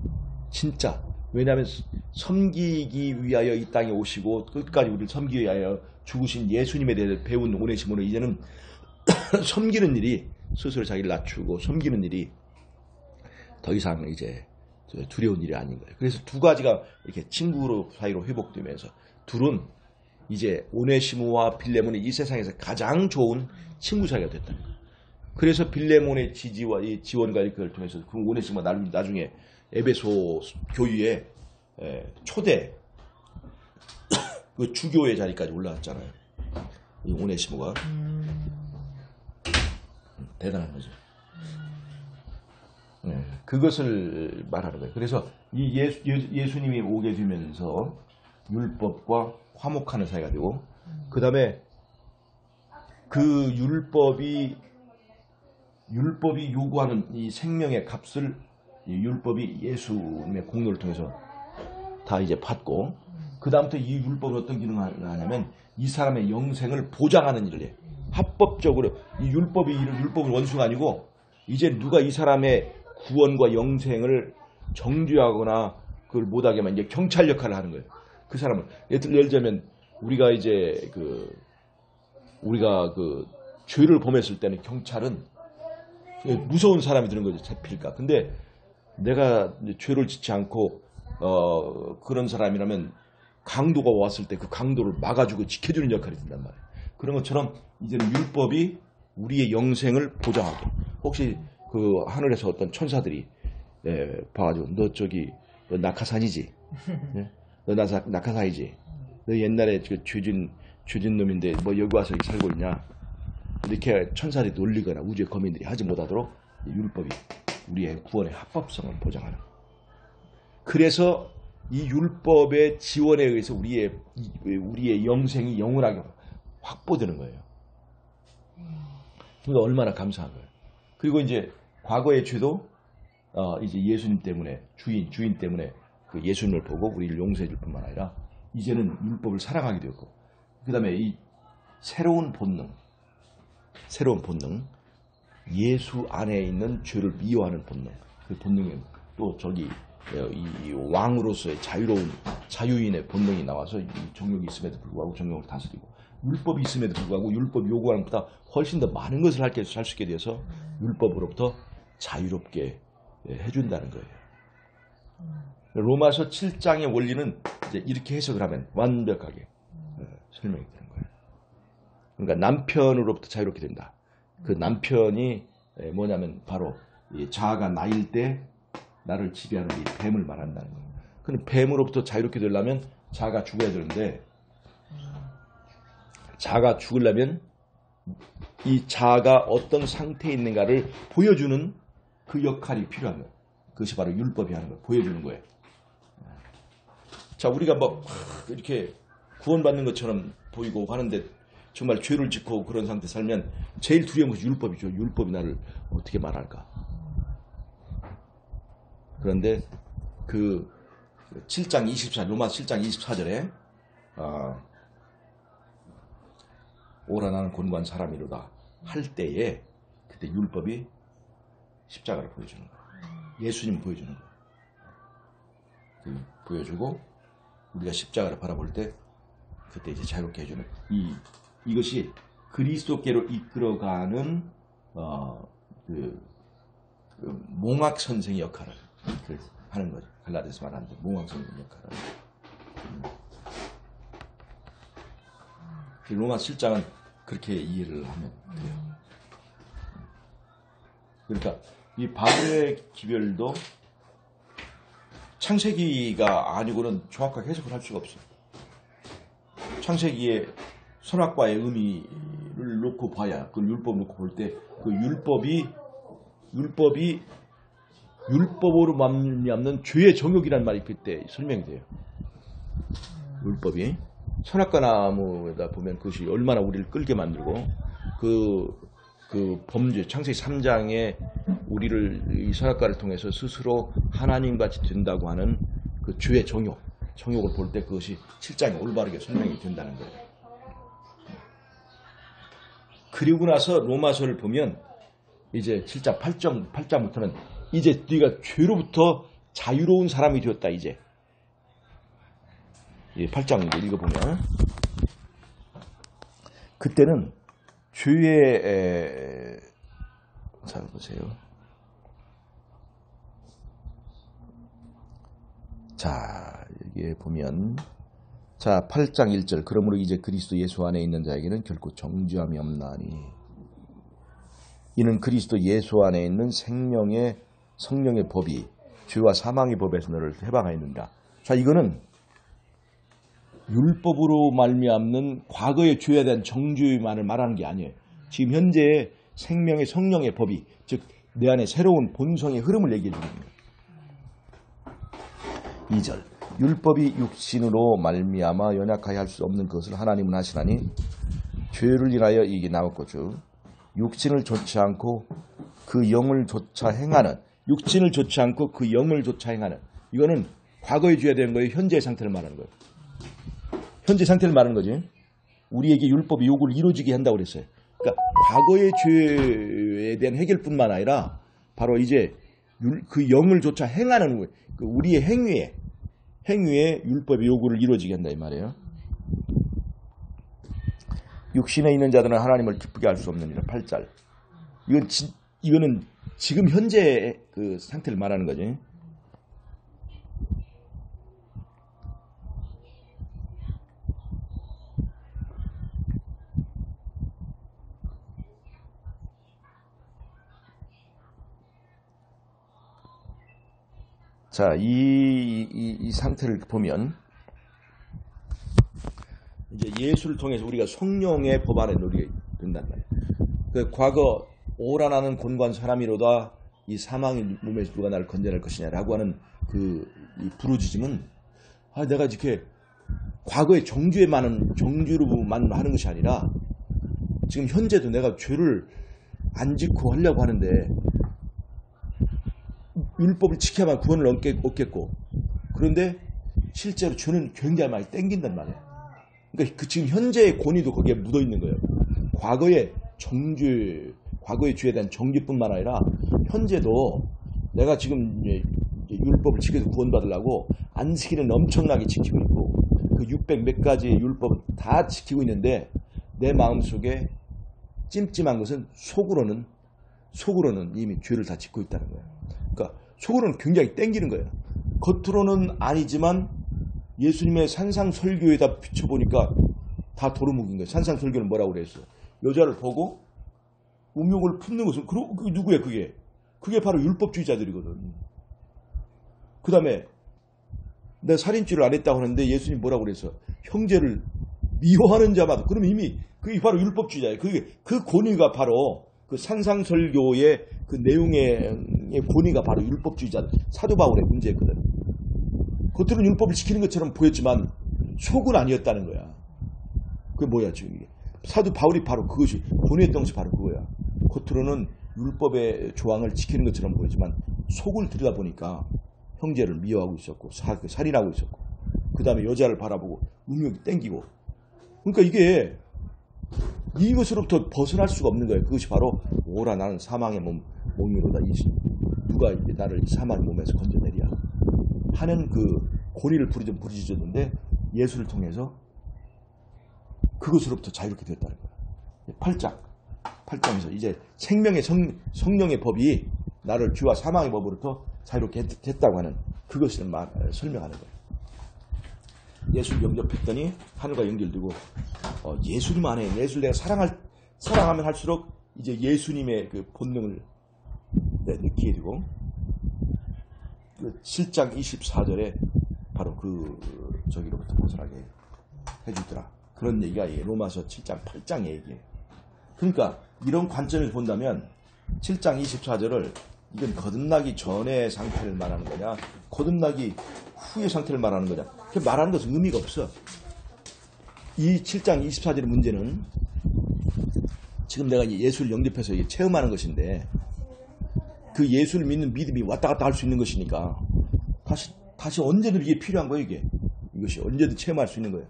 진짜. 왜냐하면 섬기기 위하여 이 땅에 오시고 끝까지 우리를 섬기기 위하여 죽으신 예수님에 대해 배운 오네시모는 이제는 섬기는 일이, 스스로 자기를 낮추고 섬기는 일이 더 이상 이제 두려운 일이 아닌 거예요. 그래서 두 가지가 이렇게 친구 사이로 회복되면서 둘은 이제 오네시모와 빌레몬이 이 세상에서 가장 좋은 친구 사이가 됐다는 거예요. 그래서 빌레몬의 지지와 이 지원과 이걸 통해서 그 오네시모가 나중에 에베소 교회의 초대 그 주교의 자리까지 올라왔잖아요. 이 오네시모가 대단한 거죠. 그것을 말하는 거예요. 그래서 이 예수님이 오게 되면서 율법과 화목하는 사이가 되고, 그 다음에 그 율법이 요구하는 이 생명의 값을 이 율법이 예수님의 공로를 통해서 다 이제 받고, 그 다음부터 이 율법은 어떤 기능을 하냐면 이 사람의 영생을 보장하는 일을 해요. 합법적으로 이 율법은 원수가 아니고 이제 누가 이 사람의 구원과 영생을 정죄하거나 그걸 못하게 하면 이제 경찰 역할을 하는 거예요. 그 사람은 예를 들면 우리가 죄를 범했을 때는 경찰은 무서운 사람이 되는 거죠. 잡힐까. 근데 내가 죄를 짓지 않고 그런 사람이라면 강도가 왔을 때 그 강도를 막아주고 지켜주는 역할이 된단 말이에요. 그런 것처럼 이제는 율법이 우리의 영생을 보장하게. 혹시 그 하늘에서 어떤 천사들이 봐가지고 너 낙하산이지? 너 낙하산이지? 너 옛날에 죄진 놈인데 뭐 여기 와서 살고 있냐? 이렇게 천사들이 놀리거나 우주의 거민들이 하지 못하도록 율법이 우리의 구원의 합법성을 보장하는. 그래서 이 율법의 지원에 의해서 우리의 영생이 영원하게 확보되는 거예요. 그러니까 얼마나 감사한 거예요. 그리고 이제 과거의 죄도 이제 예수님 때문에 주인 때문에 그 예수님을 보고 우리를 용서해 줄 뿐만 아니라 이제는 율법을 사랑하게 되었고, 그 다음에 이 새로운 본능, 예수 안에 있는 죄를 미워하는 본능, 그 본능이 또 이 왕으로서의 자유로운 자유인의 본능이 나와서 이 정욕이 있음에도 불구하고 정욕을 다스리고, 율법이 있음에도 불구하고 율법 요구하는 것보다 훨씬 더 많은 것을 살 수 있게 되어서 율법으로부터 자유롭게 해준다는 거예요. 로마서 7장의 원리는 이제 이렇게 해석을 하면 완벽하게 설명이 되는 거예요. 그러니까 남편으로부터 자유롭게 된다. 그 남편이 뭐냐면 바로 이 자아가 나일 때 나를 지배하는 이 뱀을 말한다는 거예요. 그럼 뱀으로부터 자유롭게 되려면 자아가 죽어야 되는데, 자아가 죽으려면 이 자아가 어떤 상태에 있는가를 보여주는 그 역할이 필요한 거예요. 그것이 바로 율법이 하는 거예요. 보여주는 거예요. 자, 우리가 뭐 이렇게 구원받는 것처럼 보이고 하는데 정말 죄를 짓고 그런 상태 살면 제일 두려운 것이 율법이죠. 율법이 나를 어떻게 말할까. 그런데 그 7장 24, 로마 7장 24절에 오라 나는 곤고한 사람이로다 할 때에 그때 율법이 십자가를 보여주는 거예요. 예수님 보여주는 거예요. 보여주고 우리가 십자가를 바라볼 때 그때 이제 자유롭게 해주는 이것이 그리스도께로 이끌어가는 몽학 선생의 역할을 하는 거죠. 갈라디아서 말하는데 몽학 선생 역할을. 로마 7장은 그렇게 이해를 하면 돼요. 그러니까 이 바울의 기별도 창세기가 아니고는 정확하게 해석을 할 수가 없어요. 창세기의 선악과의 의미를 놓고 봐야, 그 율법 놓고 볼 때 그 율법으로 말미암는 죄의 정욕이라는 말이 그때 설명이 돼요. 율법이 선악과 나무에다 보면 그것이 얼마나 우리를 끌게 만들고 그 범죄 창세기 3장에 우리를 이 선악과를 통해서 스스로 하나님같이 된다고 하는 그 죄의 정욕을 볼 때 그것이 7장에 올바르게 설명이 된다는 거예요. 그리고 나서 로마서를 보면 이제 7장 8장부터는 이제 네가 죄로부터 자유로운 사람이 되었다. 이제 8장 읽어보면 그때는 죄의 잘 보세요. 자, 여기에 보면 자 8장 1절 그러므로 이제 그리스도 예수 안에 있는 자에게는 결코 정죄함이 없나니 이는 그리스도 예수 안에 있는 생명의 성령의 법이 죄와 사망의 법에서 너를 해방하였느니라. 자, 이거는 율법으로 말미암는 과거의 죄에 대한 정죄만을 말하는 게 아니에요. 지금 현재 생명의 성령의 법이 즉 내 안에 새로운 본성의 흐름을 얘기해 주는 거예요. 2절 율법이 육신으로 말미암아 연약하게 할 수 없는 것을 하나님은 하시나니 죄를 인하여 이게 나왔거죠. 육신을 좋지 않고 그 영을 조차 행하는 육신을 좋지 않고 그 영을 조차 행하는 이거는 과거의 죄에 대한 거예요. 현재의 상태를 말하는 거예요. 현재 상태를 말하는 거지. 우리에게 율법이 요구를 이루어지게 한다고 그랬어요. 그러니까 과거의 죄에 대한 해결뿐만 아니라 바로 이제 그 영을 조차 행하는 거예요. 그 우리의 행위에 율법의 요구를 이루어지게 한다 이 말이에요. 육신에 있는 자들은 하나님을 기쁘게 할 수 없느니라. 8절. 이거는 지금 현재 그 상태를 말하는 거지. 자, 이 상태를 보면 이제 예수를 통해서 우리가 성령의 법 안에 누리게 된단 말이에요. 그 과거 오라나는 곤고한 사람이로다 이 사망의 몸에서 누가 나를 건져낼 것이냐라고 하는 이 부르짖음은 내가 이렇게 과거의 정죄로만 하는 것이 아니라 지금 현재도 내가 죄를 안 짓고 하려고 하는데 율법을 지켜야만 구원을 얻겠고 그런데 실제로 죄는 굉장히 많이 땡긴단 말이에요. 그러니까 지금 현재의 권위도 거기에 묻어 있는 거예요. 과거의 죄에 대한 정죄뿐만 아니라 현재도 내가 지금 율법을 지켜서 구원받으려고 안식일은 엄청나게 지키고 있고 그 600 몇 가지의 율법은 다 지키고 있는데 내 마음속에 찜찜한 것은 속으로는 이미 죄를 다 짓고 있다는 거예요. 그러니까 속으로는 굉장히 땡기는 거예요. 겉으로는 아니지만 예수님의 산상설교에다 비춰보니까 다 도루묵인 거예요. 산상설교는 뭐라고 그랬어요? 여자를 보고 음욕을 품는 것은 그게 누구야 그게? 그게 바로 율법주의자들이거든. 그 다음에 내가 살인죄를 안 했다고 하는데 예수님 뭐라고 그랬어? 형제를 미워하는 자마다. 그럼 이미 그게 바로 율법주의자예요. 그 권위가 바로 그 산상설교의 그 내용의 권위가 바로 율법주의자 사도 바울의 문제였거든. 겉으로는 율법을 지키는 것처럼 보였지만 속은 아니었다는 거야. 그게 뭐야 지금 이게. 사도 바울이 바로 그것이 권위했던 것이 바로 그거야. 겉으로는 율법의 조항을 지키는 것처럼 보이지만 속을 들여다보니까 형제를 미워하고 있었고 살인하고 있었고 그 다음에 여자를 바라보고 음욕이 땡기고 그러니까 이게 이것으로부터 벗어날 수가 없는 거예요. 그것이 바로 오라 나는 사망의 몸이로다. 누가 나를 이 사망의 몸에서 건져내랴 하는 그 고리를 부르짖었는데 예수를 통해서 그것으로부터 자유롭게 됐다는 거예요. 8장에서 이제 생명의 성령의 법이 나를 죄와 사망의 법으로부터 자유롭게 됐다고 하는 그것을 설명하는 거예요. 예수를 영접했더니 하늘과 연결되고 예수님 안에 예수를 내가 사랑하면 할수록 이제 예수님의 그 본능을 느끼게 되고 그 7장 24절에 바로 저기로부터 벗어나게 해주더라. 그런 얘기가 로마서 7장 8장의 얘기예요. 그러니까 이런 관점에서 본다면 7장 24절을 이건 거듭나기 전의 상태를 말하는 거냐 거듭나기 후의 상태를 말하는 거냐 그 말하는 것은 의미가 없어. 이 7장 24절의 문제는 지금 내가 예수를 영접해서 체험하는 것인데 그 예수를 믿는 믿음이 왔다 갔다 할 수 있는 것이니까 다시 언제든 이게 필요한 거예요. 이것이 언제든 체험할 수 있는 거예요.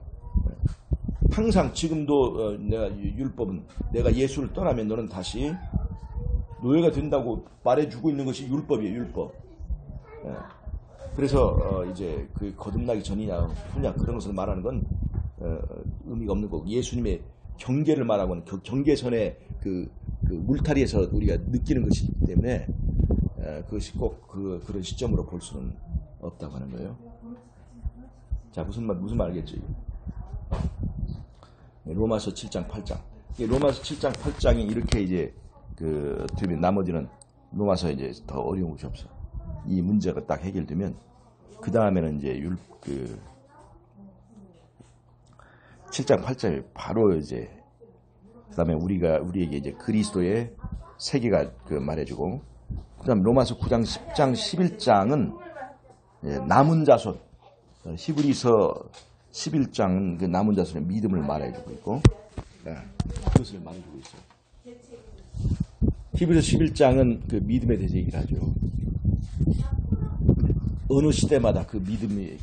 항상 지금도 내가 율법은 내가 예수를 떠나면 너는 다시 노예가 된다고 말해주고 있는 것이 율법이에요. 율법. 그래서 이제 그 거듭나기 전이냐 후냐 그런 것을 말하는 건 의미가 없는 거고 예수님의 경계를 말하고는 경계선의 그 울타리에서 우리가 느끼는 것이기 때문에 그것이 꼭 그런 시점으로 볼 수는 없다고 하는 거예요. 자, 무슨 말 알겠죠? 로마서 7장 8장. 로마서 7장 8장이 이렇게 이제 되면 나머지는 로마서 이제 더 어려운 것이 없어. 이 문제가 딱 해결되면 그 다음에는 이제 7장 8장이 바로 이제 그다음에 우리에게 이제 그리스도의 세계가 말해주고, 그다음 로마서 9장 10장 11장은 남은 자손, 히브리서 11장은 그 남은 자손의 믿음을 말해주고 있고, 그것을 말해주고 있어요. 히브리서 11장은 그 믿음에 대해서 얘기를 하죠. 어느 시대마다 그 믿음을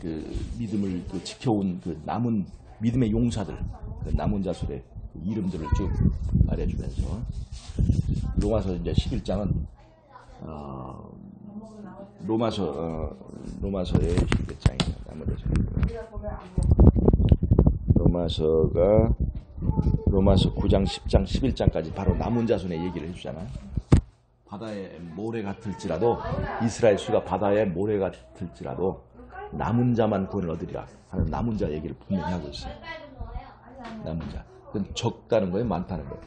지켜온 그 남은 믿음의 용사들, 그 남은 자손의 이름들을 쭉 말해주면서, 로마서 이제 11장은 로마서의 11장이에요. 로마서 9장, 10장, 11장까지 바로 남은 자손의 얘기를 해주잖아. 바다의 모래 같을지라도, 이스라엘 수가 바다의 모래 같을지라도 남은 자만 구원을 얻으리라 하는 남은 자 얘기를 분명히 하고 있어요. 남은 자. 그건 적다는 거예요, 많다는 거예요.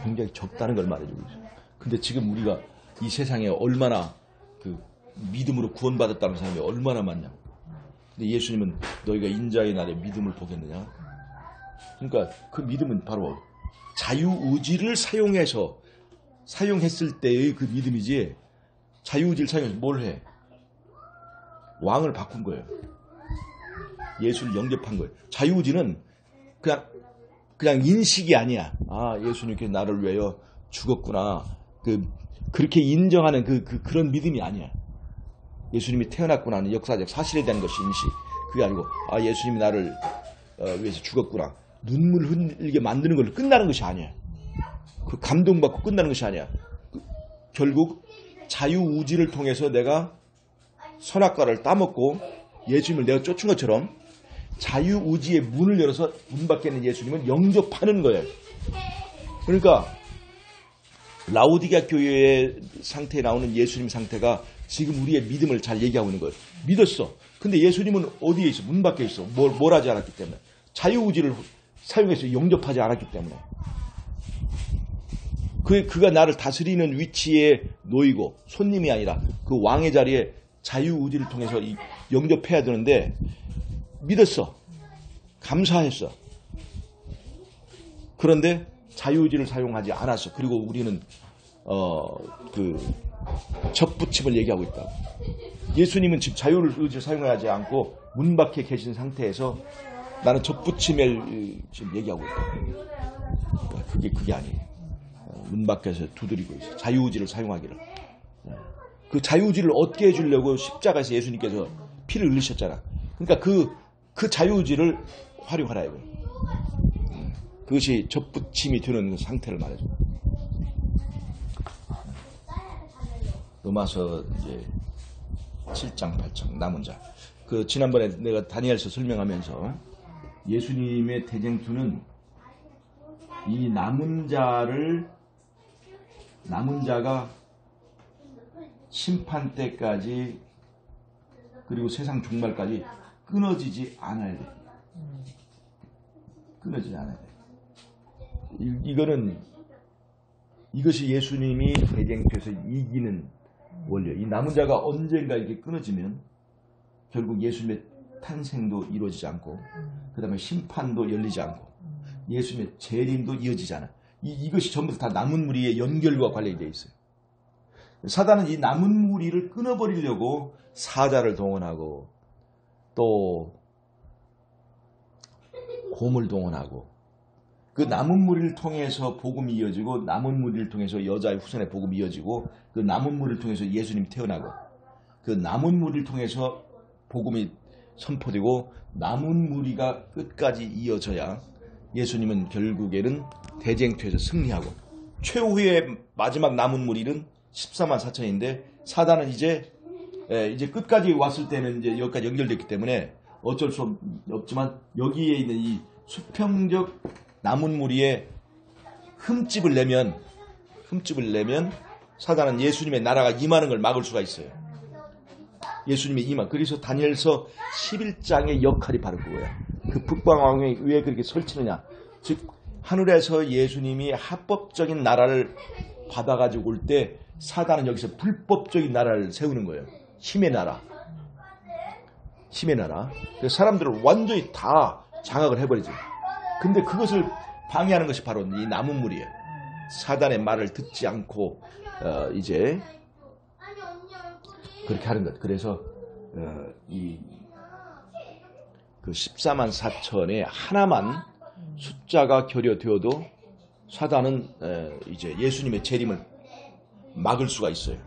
굉장히 적다는 걸 말해주고 있어요. 근데 지금 우리가 이 세상에 얼마나 그 믿음으로 구원받았다는 사람이 얼마나 많냐. 근데 예수님은 너희가 인자의 날에 믿음을 보겠느냐. 그러니까 그 믿음은 바로 자유의지를 사용했을 때의 그 믿음이지, 자유의지를 사용해서 뭘 해? 왕을 바꾼 거예요. 예수를 영접한 거예요. 자유의지는 그냥 인식이 아니야. 아, 예수님께 나를 위하여 죽었구나. 그렇게 인정하는 그런 믿음이 아니야. 예수님이 태어났구나 하는 역사적 사실에 대한 것이 인식. 그게 아니고, 아, 예수님이 나를 위해서 죽었구나. 눈물 흘리게 만드는 걸로 끝나는 것이 아니야. 그 감동받고 끝나는 것이 아니야. 결국 자유의지를 통해서 내가 선악과를 따먹고 예수님을 내가 쫓은 것처럼 자유의지의 문을 열어서 문 밖에 있는 예수님을 영접하는 거예요. 그러니까 라오디게아 교회의 상태에 나오는 예수님 상태가 지금 우리의 믿음을 잘 얘기하고 있는 거예요. 믿었어. 근데 예수님은 어디에 있어? 문 밖에 있어. 뭘 하지 않았기 때문에. 자유의지를 사용해서 영접하지 않았기 때문에. 그가 나를 다스리는 위치에 놓이고 손님이 아니라 그 왕의 자리에 자유의지를 통해서 영접해야 되는데 믿었어. 감사했어. 그런데 자유의지를 사용하지 않았어. 그리고 우리는 접붙임을 얘기하고 있다. 예수님은 지금 자유의지를 사용하지 않고 문 밖에 계신 상태에서 나는 접붙임을 지금 얘기하고 있다. 그게 아니에요. 문 밖에서 두드리고 있어. 자유의지를 사용하기를. 그 자유의지를 얻게 해주려고 십자가에서 예수님께서 피를 흘리셨잖아. 그러니까 그 자유의지를 활용하라 이거예요. 그것이 접붙임이 되는 상태를 말해줘. 로마서 이제 7장, 8장 남은 자. 지난번에 내가 다니엘서 설명하면서 예수님의 대쟁투는 이 남은 자가 심판 때까지 그리고 세상 종말까지 끊어지지 않아야 돼. 끊어지지 않아야 돼. 이것이 예수님이 대쟁투에서 이기는 원리예요. 이 남은 자가 언젠가 이렇게 끊어지면 결국 예수님의 탄생도 이루어지지 않고, 그 다음에 심판도 열리지 않고, 예수님의 재림도 이어지지 않아. 이것이 전부 다 남은 무리의 연결과 관련이 되어 있어요. 사단은 이 남은 무리를 끊어버리려고 사자를 동원하고 또 곰을 동원하고, 그 남은 무리를 통해서 복음이 이어지고, 남은 무리를 통해서 여자의 후손의 복음이 이어지고, 그 남은 무리를 통해서 예수님이 태어나고, 그 남은 무리를 통해서 복음이 선포되고, 남은 무리가 끝까지 이어져야 예수님은 결국에는 대쟁투에서 승리하고, 최후의 마지막 남은 무리는 14만 4천인데 사단은 이제 끝까지 왔을 때는 이제 여기까지 연결됐기 때문에 어쩔 수 없지만, 여기에 있는 이 수평적 남은 무리에 흠집을 내면 사단은 예수님의 나라가 임하는 걸 막을 수가 있어요. 예수님의 임한. 그래서 다니엘서 11장의 역할이 바로 그거야. 그 북방왕이 왜 그렇게 설치느냐. 즉 하늘에서 예수님이 합법적인 나라를 받아가지고 올 때 사단은 여기서 불법적인 나라를 세우는 거예요. 힘의 나라. 힘의 나라. 그래서 사람들을 완전히 다 장악을 해버리죠. 근데 그것을 방해하는 것이 바로 이 나무물이에요. 사단의 말을 듣지 않고 이제 그렇게 하는 것. 그래서 그 14만 4천에 하나만 숫자가 결여되어도 사단은 이제 예수님의 재림을 막을 수가 있어요.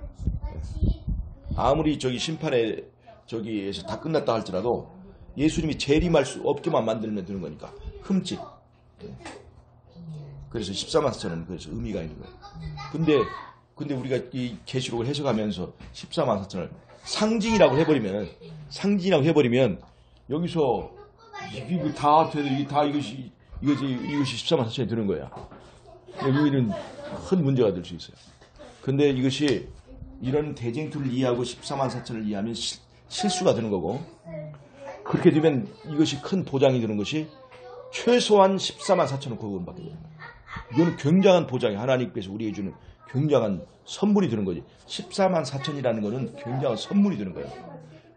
아무리 저기 심판에 저기에서 다 끝났다 할지라도 예수님이 재림할 수 없게만 만들면 되는 거니까 흠집. 그래서 14만 4천은 그래서 의미가 있는 거예요. 근데 우리가 이 계시록을 해석하면서 14만 4천을 상징이라고 해버리면 여기서 이게 다 돼도 이게 다 이것이 14만 4천이 되는 거야. 여기는 큰 문제가 될 수 있어요. 근데 이것이 이런 대쟁투를 이해하고 14만 4천을 이해하면 실수가 되는 거고, 그렇게 되면 이것이 큰 보장이 되는 것이 최소한 14만 4천을 구원받게 됩니다. 이거는 굉장한 보장이 하나님께서 우리에게 주는 굉장한 선물이 되는 거지. 14만 4천이라는 거는 굉장한 선물이 되는 거예요.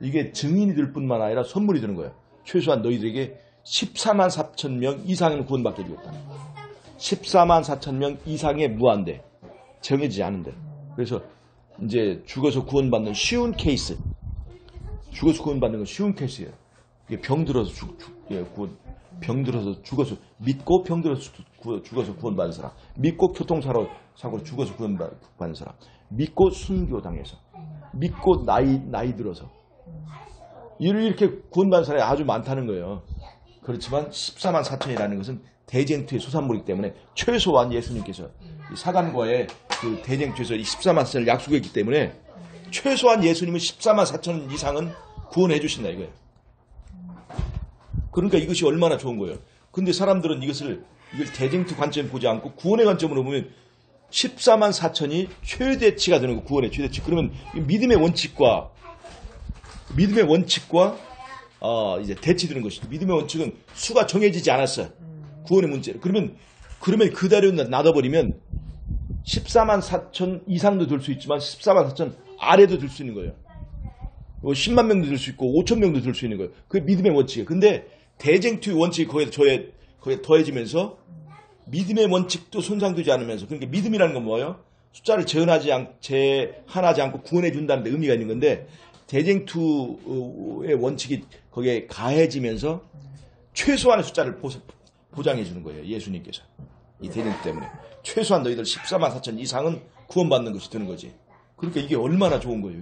이게 증인이 될 뿐만 아니라 선물이 되는 거예요. 최소한 너희들에게 14만 4천 명 이상은 구원받게 되겠다. 14만 4천 명 이상의 무한대. 정해지지 않은데. 그래서 이제 죽어서 구원받는 쉬운 케이스. 죽어서 구원받는 건 쉬운 케이스예요. 병들어서 병들어서 죽어서 믿고 병들어서 죽어서 구원받은 사람, 믿고 교통사고로 죽어서 구원받은 사람, 믿고 순교당해서, 믿고 나이 들어서 이렇게 구원받은 사람이 아주 많다는 거예요. 그렇지만 14만 4천이라는 것은 대쟁투의 소산물이기 때문에 최소한 예수님께서 사단과의 그 대쟁투에서 14만 4천을 약속했기 때문에 최소한 예수님은 14만 4천 이상은 구원해 주신다 이거예요. 그러니까 이것이 얼마나 좋은 거예요. 근데 사람들은 이걸 대쟁투 관점에 보지 않고 구원의 관점으로 보면 14만 4천이 최대치가 되는 거, 구원의 최대치. 그러면 믿음의 원칙과 이제 대치되는 것이죠. 믿음의 원칙은 수가 정해지지 않았어요. 구원의 문제로. 그러면 그대로 놔둬버리면 14만 4천 이상도 될 수 있지만 14만 4천 아래도 들 수 있는 거예요. 10만 명도 들 수 있고 5천 명도 들 수 있는 거예요. 그게 믿음의 원칙이에요. 근데 대쟁투의 원칙이 거기에 더해지면서 믿음의 원칙도 손상되지 않으면서, 그러니까 믿음이라는 건 뭐예요? 숫자를 제한하지 않고 구원해 준다는 데 의미가 있는 건데, 대쟁투의 원칙이 거기에 가해지면서 최소한의 숫자를 보장해 주는 거예요. 예수님께서. 이 대쟁투 때문에. 최소한 너희들 14만 4천 이상은 구원받는 것이 되는 거지. 그러니까 이게 얼마나 좋은 거예요.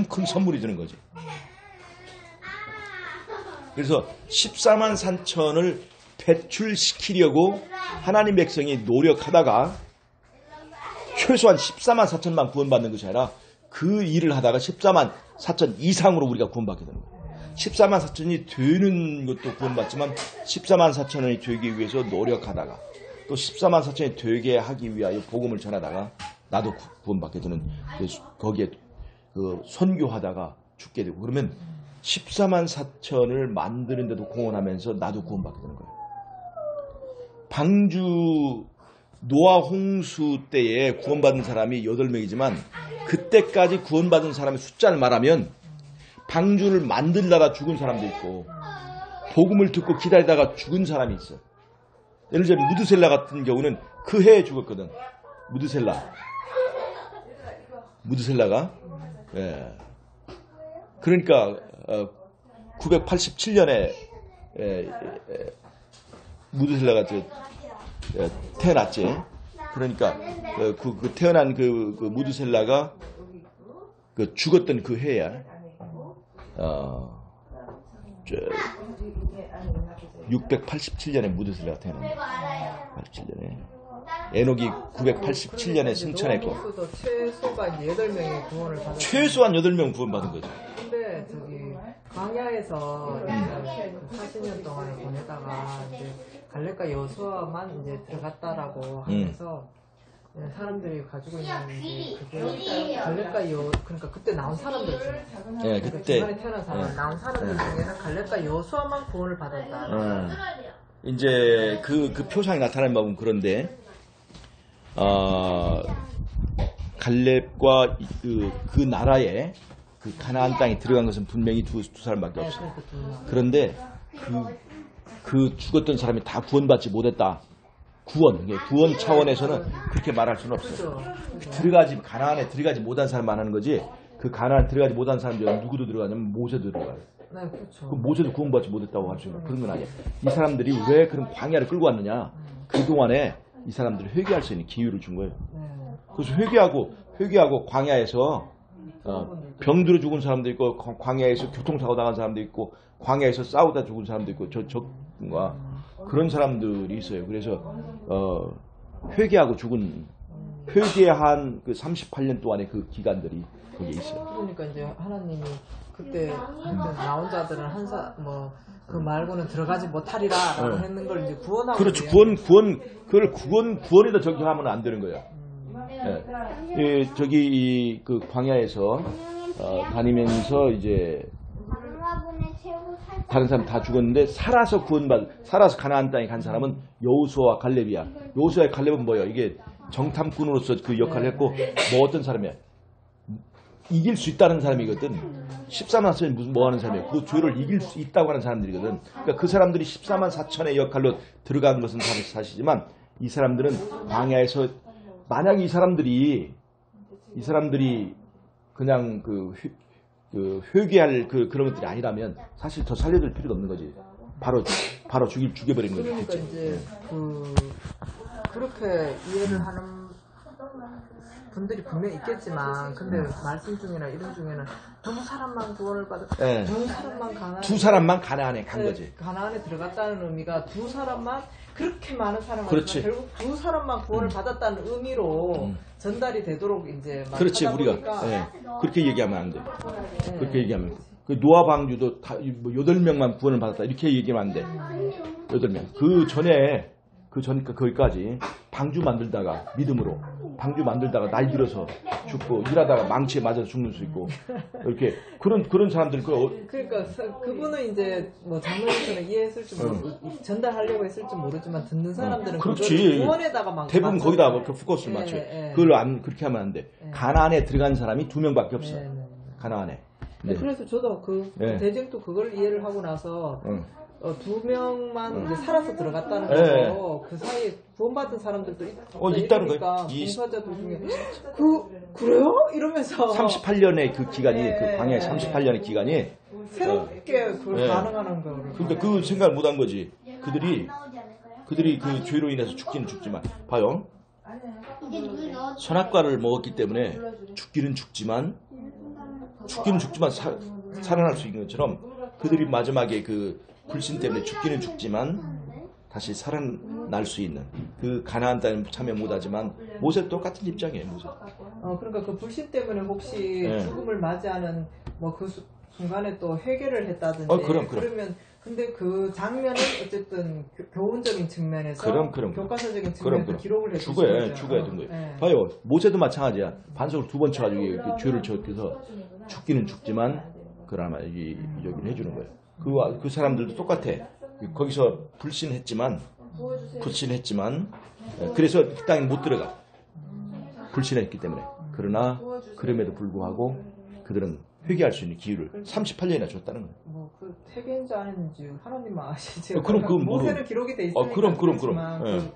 큰 선물이 되는 거지. 그래서 14만 4천을 배출시키려고 하나님 백성이 노력하다가 최소한 14만 4천만 구원받는 것이 아니라 그 일을 하다가 14만 4천 이상으로 우리가 구원받게 되는 거예요. 14만 4천이 되는 것도 구원받지만 14만 4천이 되기 위해서 노력하다가 또 14만 4천이 되게 하기 위하여 복음을 전하다가 나도 구원받게 되는, 거기에 그 선교하다가 죽게 되고, 그러면 14만 4천을 만드는데도 공헌하면서 나도 구원받게 되는 거예요. 방주 노아 홍수 때에 구원받은 사람이 8명이지만 그때까지 구원받은 사람의 숫자를 말하면 방주를 만들다가 죽은 사람도 있고 복음을 듣고 기다리다가 죽은 사람이 있어요. 예를 들면 무드셀라 같은 경우는 그 해에 죽었거든. 무드셀라가 그러니까 987년에 무드셀라가 태어났지. 그러니까 그 태어난 그 무드셀라가 죽었던 그 해야 687년에 무드셀라가 태어났네. 87년에 에녹이 987년에 승천했고 최소가 8명이 구원을 받았어요. 최소한 8명 구원받은 거죠. 근데 저기 광야에서 40년 동안을 보내다가 이제 갈렙과 여호수아만 이제 들어갔다라고 하면서 사람들이 가지고 있는 게 그게 갈렙과 그러니까 그때 나온 사람들 중에 예, 그러니까 그때 중간에 태어난 사람 나온 사람들 중에는 갈렙과 여호수아만 구원을 받았다. 이제 그 표상이 나타나는 법은 그런데 갈렙과 그 나라에 그 가나안 땅에 들어간 것은 분명히 두 사람밖에 없어요. 그런데 그 죽었던 사람이 다 구원받지 못했다. 구원 차원에서는 그렇게 말할 수는 없어요. 가나안에 들어가지 못한 사람 말하는 거지. 그 가나안 들어가지 못한 사람 중에 누구도 들어가냐면 모세도 들어가요. 네, 그렇죠. 그 모세도 구원받지 못했다고 할 수 있는 그런 건 아니에요. 이 사람들이 왜 그런 광야를 끌고 왔느냐? 그 동안에 이 사람들이 회개할 수 있는 기회를 준 거예요. 그래서 회개하고 광야에서 병들어 죽은 사람도 있고, 광야에서 교통사고 당한 사람도 있고, 광야에서 싸우다 죽은 사람도 있고, 적과 그런 사람들이 있어요. 그래서 회개하고 회개한 그 38년 동안의 그 기간들이 거기에 있어요. 그러니까 이제 하나님이 그때 나온 자들은 그 말고는 들어가지 못하리라라고 했는 걸 이제 구원하고. 그렇죠. 그걸 구원에다 적용하면 안 되는 거예요. 저기 그 광야에서 다니면서 이제 다른 사람 다 죽었는데 살아서 가나안 땅에 간 사람은 여호수아와 갈렙이야. 여호수아의 갈렙은 뭐예요? 이게 정탐꾼으로서 그 역할을 했고, 뭐 어떤 사람이야? 이길 수 있다는 사람이거든. 14만 4천이 무슨 뭐 하는 사람이야? 그 죄를 이길 수 있다고 하는 사람들이거든. 그러니까 그 사람들이 14만 4천의 역할로 들어간 것은 사실이지만, 이 사람들은 광야에서 만약 이 사람들이 그냥 회개할 그런 것들이 아니라면 사실 더 살려줄 필요도 없는 거지. 바로 죽여버리는 거지. 그러니까 이제 그렇게 이해를 하는 분들이 분명히 있겠지만, 근데 말씀 중이나 이런 중에는 두 사람만 구원을 받았, 네. 두 사람만 가나안에 간 거지. 가나안에 들어갔다는 의미가 두 사람만, 그렇게 많은 사람은 결국 두 사람만 구원을 받았다는 의미로 전달이 되도록 이제 그렇지. 우리가 그렇게 얘기하면 안 돼. 그렇게 얘기하면 그 노아 방주도 8명만 구원을 받았다 이렇게 얘기하면 안 돼. 8명. 거기까지 방주 만들다가 믿음으로 방주 만들다가 나이 들어서 죽고, 일하다가 망치에 맞아서 죽는 수 있고, 이렇게 그런 사람들 그러니까 그분은 이제 뭐 장로님처럼 이해했을지 전달하려고 했을지 모르지만, 듣는 사람들은 그렇지. 구원에다가 막 대부분 거기다 포커스를 맞춰요. 그걸 그렇게 하면 안 돼. 가나안에 들어간 사람이 2명밖에 없어. 가나안에. 그래서 저도 대쟁도 그걸 이해를 하고 나서 2명만 이제 살아서 들어갔다는 거고, 그 사이에 구원받은 사람들도 있다는 거예요. 봉사자들 중에 그래요? 이러면서 38년의 그 기간이, 그 광야의 38년의 기간이 새롭게 그걸 반응하는 거를. 그러니까 그 생각을 못한 거지. 그들이 그 죄로 인해서 죽기는 죽지만, 봐요. 선악과를 먹었기 때문에 죽기는 죽지만 살아날 수 있는 것처럼, 그들이 마지막에 그 불신 때문에 죽기는 죽지만 다시 살아날 수 있는 그 가나안 땅에 참여 못하지만, 모세 똑같은 입장이에요. 모세. 그러니까 그 불신 때문에 혹시 죽음을 맞이하는 그 순간에 또 회개를 했다든지. 그러면 근데 그 장면은 어쨌든 교훈적인 측면에서, 교과서적인 측면에서 기록을 해주시죠. 죽어야 된 거예요. 봐요. 모세도 마찬가지야. 반석을 2번 쳐가지고 그 죄를 저격해서 죽기는 죽지만 그나마 여기를 해주는 거예요. 그 사람들도 똑같아. 거기서 불신했지만 그래서 그 땅에 못 들어가. 불신했기 때문에. 그러나 그럼에도 불구하고 그들은 회개할 수 있는 기회를 38년이나 줬다는 거예요. 그 회개인지 아닌지 하나님만 아시지. 모세는 기록이 돼 있으니까. 그럼.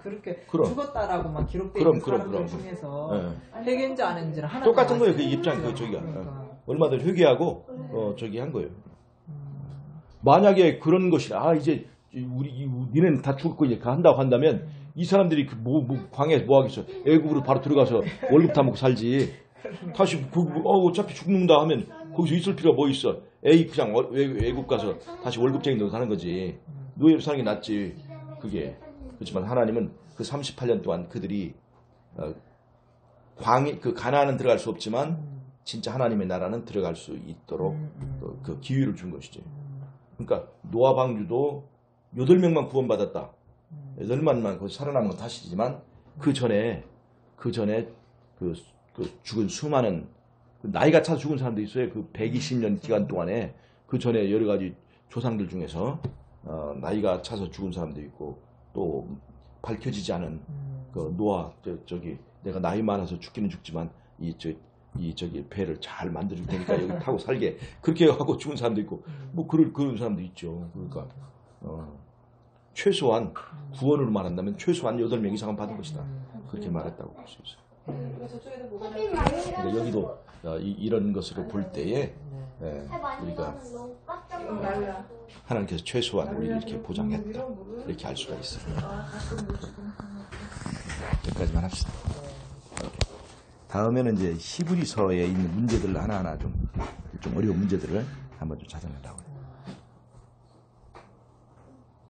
그렇게 죽었다라고만 기록돼 있는 사람들 중에서 회개인지 아닌지는 하나님 똑같은 거예요. 그 입장 얼마든지 회개하고 저기 한 거예요. 만약에 그런 것이라 이제 니는 다 죽을 거 이제 한다고 한다면, 이 사람들이 광야에서 뭐 하겠어? 애국으로 바로 들어가서 월급 다 먹고 살지. 다시 어차피 죽는다 하면 거기서 있을 필요가 뭐 있어? 그냥 외국 가서 다시 월급쟁이 너 사는 거지. 노예로 사는 게 낫지. 그게. 그렇지만 하나님은 그 38년 동안 그들이 그 가나안은 들어갈 수 없지만 진짜 하나님의 나라는 들어갈 수 있도록 그 기회를 준 것이지. 그러니까 노아 방주도 8명만 구원받았다. 8만만 살아남은 건 다시지만 그 전에 그 죽은 수많은 나이가 차서 죽은 사람도 있어요. 그 120년 기간 동안에 그 전에 여러 가지 조상들 중에서 나이가 차서 죽은 사람도 있고 또 밝혀지지 않은 그 노아 저기 내가 나이 많아서 죽기는 죽지만 저기 배를 잘 만들어줄 테니까 여기 타고 살게 그렇게 하고 죽은 사람도 있고 뭐 그런 사람도 있죠. 그러니까 최소한 구원으로 말한다면 최소한 8명 이상은 받은 것이다. 그렇게 말했다고 볼 수 있어요. 근데 여기도 이런 것으로 볼 때에 우리가 하나님께서 최소한 우리를 이렇게 보장했다 이렇게 알 수가 있어요. 여기까지만 합시다. 다음에는 이제 히브리서에 있는 문제들을 하나하나 좀 어려운 문제들을 한번 좀 찾아내려고 해요.